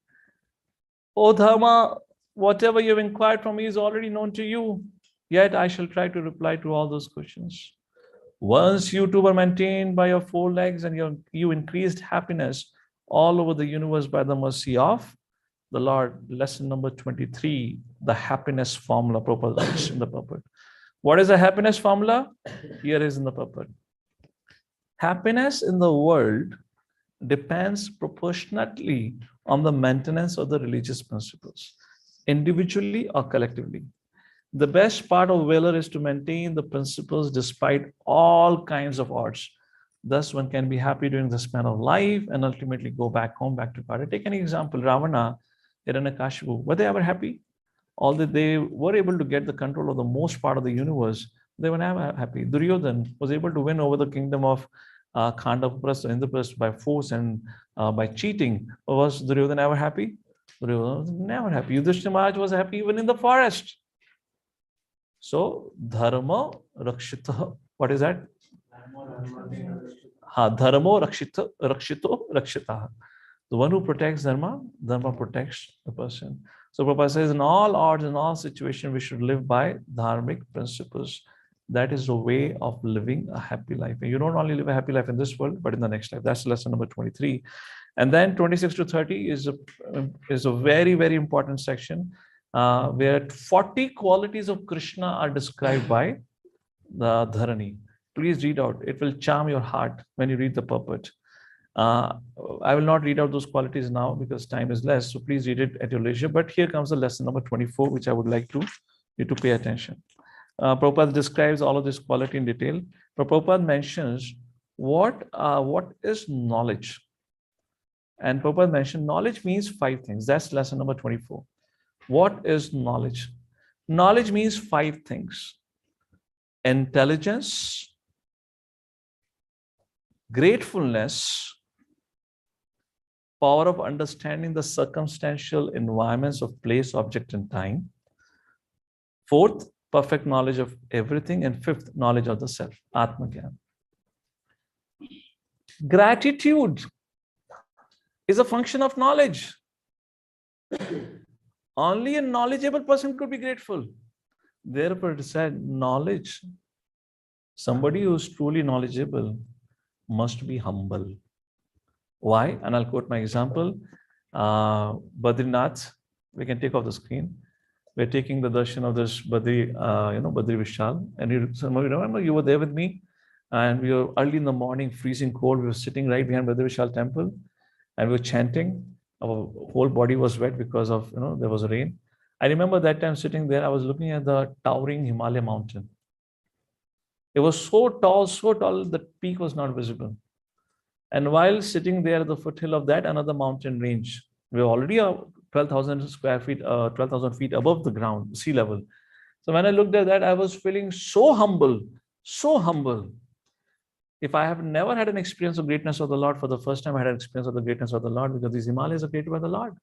O Dharma, whatever you have inquired from me is already known to you. Yet I shall try to reply to all those questions. Once you two were maintained by your four legs and you increased happiness all over the universe by the mercy of the Lord, lesson number 23, the happiness formula, Prabhupada in the purport. What is the happiness formula? Here is in the purport. Happiness in the world depends proportionately on the maintenance of the religious principles, individually or collectively. The best part of valor is to maintain the principles despite all kinds of odds. Thus, one can be happy during the span of life and ultimately go back home, back to Pada. Take an example, Ravana, Hiranyakashipu. Were they ever happy? Although they were able to get the control of the most part of the universe, they were never happy. Duryodhan was able to win over the kingdom of Khandapurasth, Indraprasth by force and by cheating. Was Duryodhan ever happy? Duryodhan was never happy. Yudhishthira Maharaj was happy even in the forest. So, dharma rakshita. What is that? Dharmo rakshito rakshita. The one who protects dharma, dharma protects the person. So Prabhupada says, in all odds, in all situations, we should live by dharmic principles. That is the way of living a happy life. And you don't only live a happy life in this world, but in the next life. That's lesson number 23. And then 26 to 30 is a very, very important section where 40 qualities of Krishna are described by the Dharani. Please read out. It will charm your heart when you read the purport. I will not read out those qualities now because time is less. So please read it at your leisure. But here comes the lesson number 24, which I would like you to pay attention. Prabhupada describes all of this quality in detail. But Prabhupada mentions what is knowledge. And Prabhupada mentioned knowledge means 5 things. That's lesson number 24. What is knowledge? Knowledge means 5 things. Intelligence, gratefulness, power of understanding the circumstantial environments of place, object, and time. 4th, perfect knowledge of everything. And 5th, knowledge of the self, Atma Gyan. Gratitude is a function of knowledge. Only a knowledgeable person could be grateful. Therefore, it said knowledge. Somebody who is truly knowledgeable must be humble. Why? And I'll quote my example. Badrinath, we can take off the screen. We're taking the darshan of this Badri Vishal. And some of you remember, you were there with me. And we were early in the morning, freezing cold. We were sitting right behind Badri Vishal temple. And we were chanting. Our whole body was wet because of, there was rain. I remember that time sitting there, I was looking at the towering Himalaya mountain. It was so tall, the peak was not visible. And while sitting there at the foothill of that, another mountain range, we were already 12,000 square feet, 12,000 feet above the ground, sea level. So when I looked at that, I was feeling so humble, so humble. If I have never had an experience of greatness of the Lord, for the first time I had an experience of the greatness of the Lord, because these Himalayas are created by the Lord.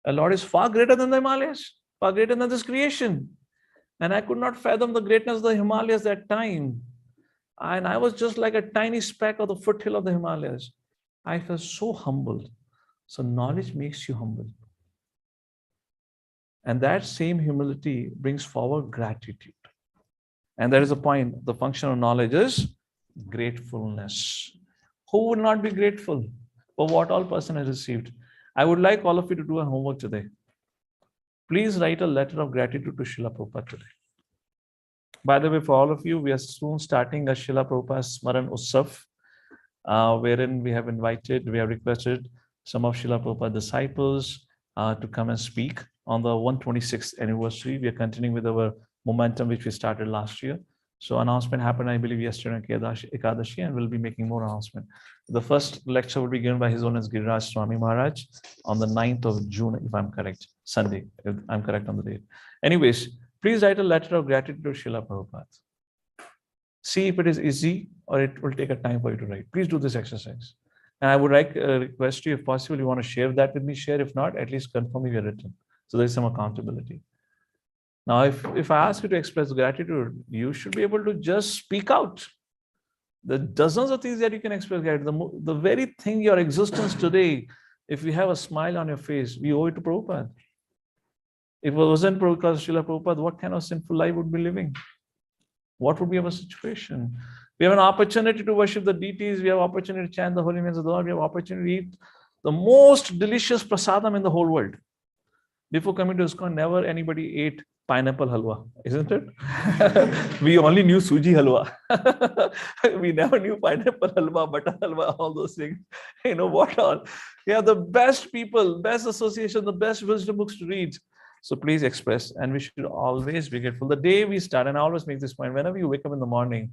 The Lord is far greater than the Himalayas, far greater than this creation. And I could not fathom the greatness of the Himalayas that time. And I was just like a tiny speck of the foothill of the Himalayas. I felt so humbled. So knowledge makes you humble. And that same humility brings forward gratitude. And there is a point, the function of knowledge is gratefulness. Who would not be grateful for what all person has received? I would like all of you to do a homework today. Please write a letter of gratitude to Srila Prabhupada today. By the way, for all of you, we are soon starting a Srila Prabhupada Smaran Utsav, wherein we have requested some of Srila Prabhupada disciples to come and speak on the 126th anniversary. We are continuing with our momentum, which we started last year. So announcement happened, I believe, yesterday on Ekadashi, and we'll be making more announcement. The first lecture will be given by His Holiness Giriraj Swami Maharaj on the 9th of June, if I'm correct, Sunday, if I'm correct on the date. Anyways, please write a letter of gratitude to Srila Prabhupada. See if it is easy or it will take a time for you to write. Please do this exercise. And I would like a request you, if possible, you want to share that with me, share. If not, at least confirm if you're written. So there's some accountability. Now, if I ask you to express gratitude, you should be able to just speak out. There are dozens of things that you can express gratitude. The very thing, your existence today, if you have a smile on your face, we owe it to Prabhupada. If it wasn't because Srila Prabhupada, what kind of sinful life would we be living? What would be our situation? We have an opportunity to worship the deities. We have opportunity to chant the holy names of the Lord. We have opportunity to eat The most delicious prasadam in the whole world. Before coming to ISKCON, never anybody ate pineapple halwa, isn't it? We only knew suji halwa. We never knew pineapple halwa, butter halwa, all those things. You know what all? Yeah, the best people, best association, the best wisdom books to read. So please express, and we should always be grateful. The day we start, and I always make this point, whenever you wake up in the morning,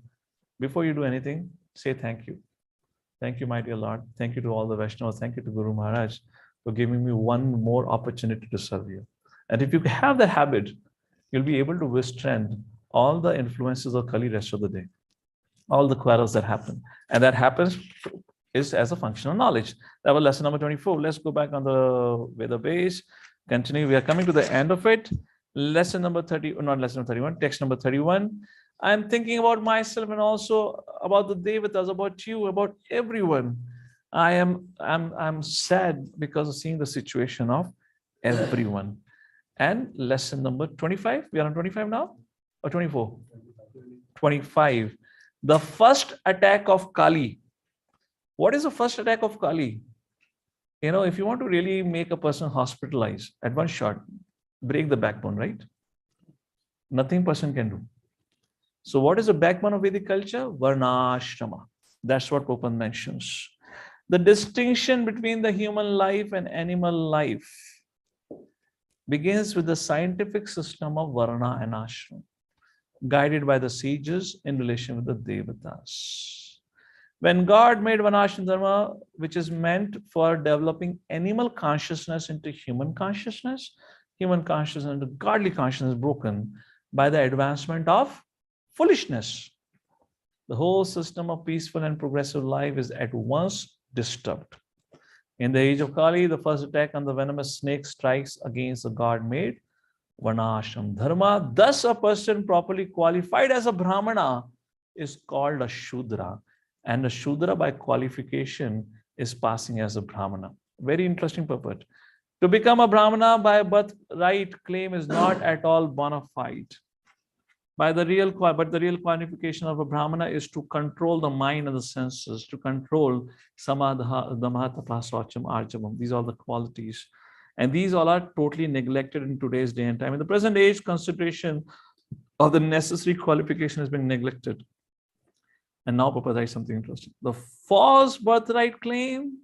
before you do anything, say thank you. Thank you, my dear Lord. Thank you to all the Vaishnavas. Thank you to Guru Maharaj for giving me one more opportunity to serve you. And if you have that habit, you'll be able to withstand all the influences of Kali rest of the day, all the quarrels that happen. And that happens is as a function of knowledge. That was lesson number 24. Let's go back on the Veda base. Continue. We are coming to the end of it. Lesson number 30, not lesson number 31, text number 31. I'm thinking about myself and also about the Devatas, about you, about everyone. I'm sad because of seeing the situation of everyone. And lesson number 25, we are on 25 now or 24? 25. The first attack of Kali. What is the first attack of Kali? You know, if you want to really make a person hospitalized at one shot, break the backbone, right? Nothing person can do. So what is the backbone of Vedic culture? Varnashrama. That's what Prabhupada mentions. The distinction between the human life and animal life begins with the scientific system of Varna and Ashram, guided by the sages in relation with the Devatas. When God made Varnashram Dharma, which is meant for developing animal consciousness into human consciousness into godly consciousness broken by the advancement of foolishness. The whole system of peaceful and progressive life is at once disturbed. In the age of Kali, the first attack on the venomous snake strikes against the God-made Varnashram Dharma. Thus, a person properly qualified as a Brahmana is called a Shudra. And a Shudra by qualification is passing as a Brahmana. Very interesting purport. To become a Brahmana by birthright claim is not at all bona fide. But the real qualification of a Brahmana is to control the mind and the senses, to control samadha, dhamma, tapa, swacham, arjavam. These are the qualities. And these all are totally neglected in today's day and time. In the present age, consideration of the necessary qualification has been neglected. And now Prabhupada writes something interesting. The false birthright claim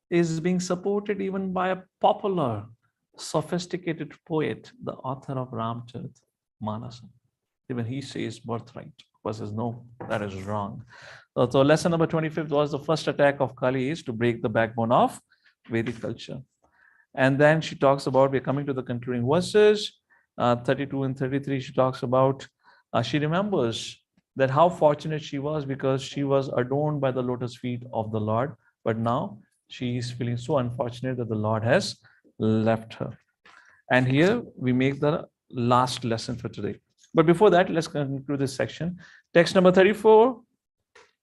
is being supported even by a popular, sophisticated poet, the author of Ramcharitmanas. Even he says birthright. Prabhupada says, no, that is wrong. So lesson number 25 was the first attack of Kali is to break the backbone of Vedic culture. And then she talks about, we're coming to the concluding verses, 32 and 33, she talks about, she remembers that how fortunate she was because she was adorned by the lotus feet of the Lord. But now she is feeling so unfortunate that the Lord has left her. And here we make the last lesson for today. But before that, let's conclude this section. Text number 34.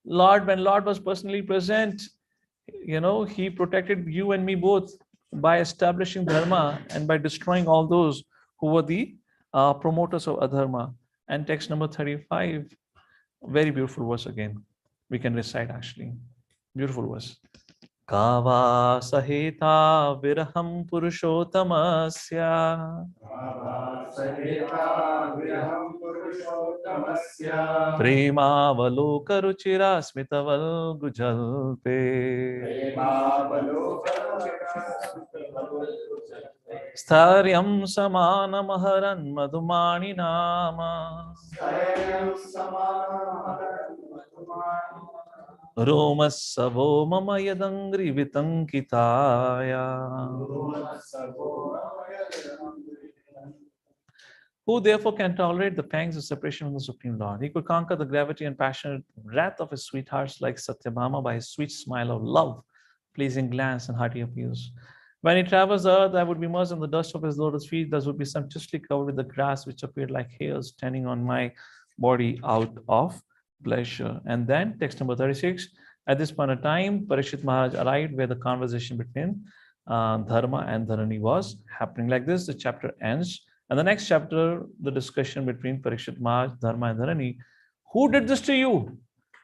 Lord, when Lord was personally present, you know, he protected you and me both by establishing dharma and by destroying all those who were the promoters of adharma. And text number 35, very beautiful verse again. We can recite actually. Beautiful verse. Kava sahita viraham purushotamasya Premavaloka ruchira smitaval gujalpe Stharyam samanamaharan madhumani nama Romasavo mama yadangri vitankitaya. Who therefore can tolerate the pangs of separation from the Supreme Lord? He could conquer the gravity and passionate wrath of his sweethearts like Satyabhama by his sweet smile of love, pleasing glance, and hearty appeals. When he travels the earth, I would be immersed in the dust of his lotus feet. Thus would be sumptuously covered with the grass which appeared like hairs standing on my body out of pleasure. And then text number 36. At this point of time, Parikshit Maharaj arrived where the conversation between Dharma and Dharani was happening. Like this, the chapter ends. And the next chapter, the discussion between Parikshit Maharaj, Dharma and Dharani. Who did this to you?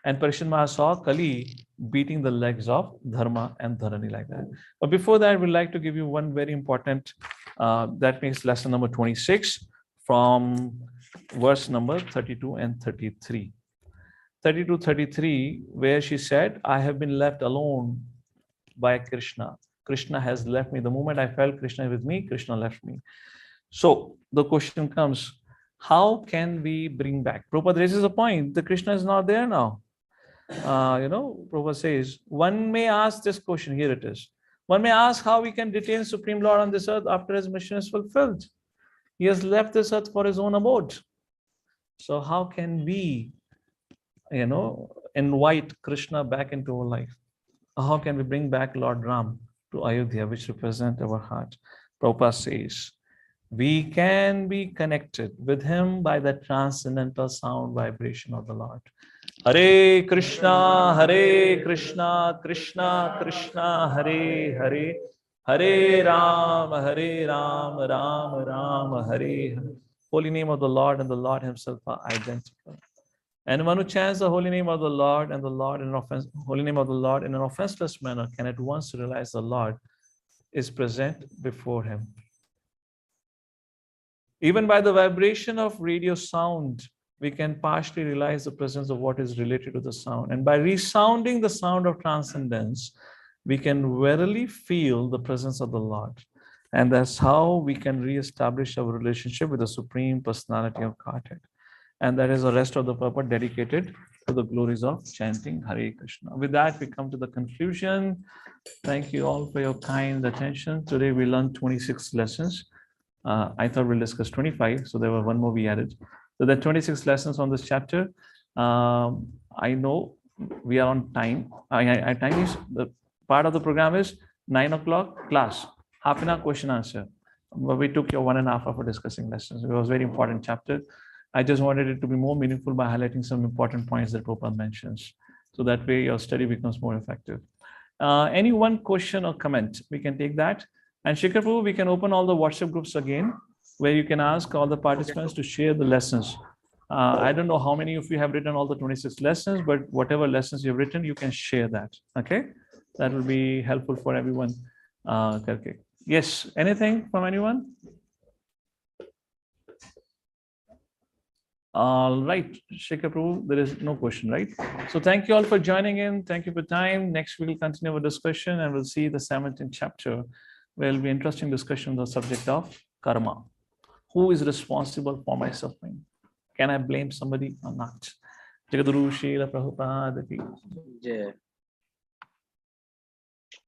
And Parikshit Maharaj saw Kali beating the legs of Dharma and Dharani like that. But before that, we'd like to give you one very important, that makes lesson number 26 from verse number 32 and 33. 32, 33, where she said, I have been left alone by Krishna. Krishna has left me. The moment I felt Krishna with me, Krishna left me. So the question comes, how can we bring back? Prabhupada raises a point. The Krishna is not there now. Prabhupada says, one may ask this question. Here it is. One may ask how we can detain Supreme Lord on this earth after his mission is fulfilled. He has left this earth for his own abode. So how can we, invite Krishna back into our life? How can we bring back Lord Ram to Ayodhya, which represent our heart? Prabhupada says, we can be connected with him by the transcendental sound vibration of the Lord. Hare Krishna, Krishna Krishna, Hare Hare, Hare Ram, Ram Ram, Hare Hare. Holy name of the Lord and the Lord himself are identical. And one who chants the holy name of the Lord and the Lord in an holy name of the Lord in an offenseless manner can at once realize the Lord is present before him. Even by the vibration of radio sound, we can partially realize the presence of what is related to the sound. And by resounding the sound of transcendence, we can verily feel the presence of the Lord. And that's how we can reestablish our relationship with the Supreme Personality of Godhead. And that is the rest of the purport dedicated to the glories of chanting Hare Krishna. With that, we come to the conclusion. Thank you all for your kind attention. Today we learned 26 lessons. I thought we'll discuss 25, so there were one more we added. So there are 26 lessons on this chapter. I know we are on time. Time is the part of the program is 9 o'clock class, half an hour question answer. But we took your 1.5 hours for discussing lessons. It was a very important chapter. I just wanted it to be more meaningful by highlighting some important points that Prabhupada mentions. So that way your study becomes more effective. Any one question or comment, we can take that. And Shikhar Prabhu, we can open all the WhatsApp groups again, where you can ask all the participants to share the lessons. I don't know how many of you have written all the 26 lessons, but whatever lessons you've written, you can share that. Okay, that will be helpful for everyone. Okay. Yes, anything from anyone? All right, Shikhar Prabhu, there is no question, right? So thank you all for joining in. Thank you for time. Next, we will continue our discussion and we'll see the 17th chapter, where will be interesting discussion on the subject of karma. Who is responsible for my suffering? Can I blame somebody or not? Jagadguru Srila Prabhupada ki. Jai.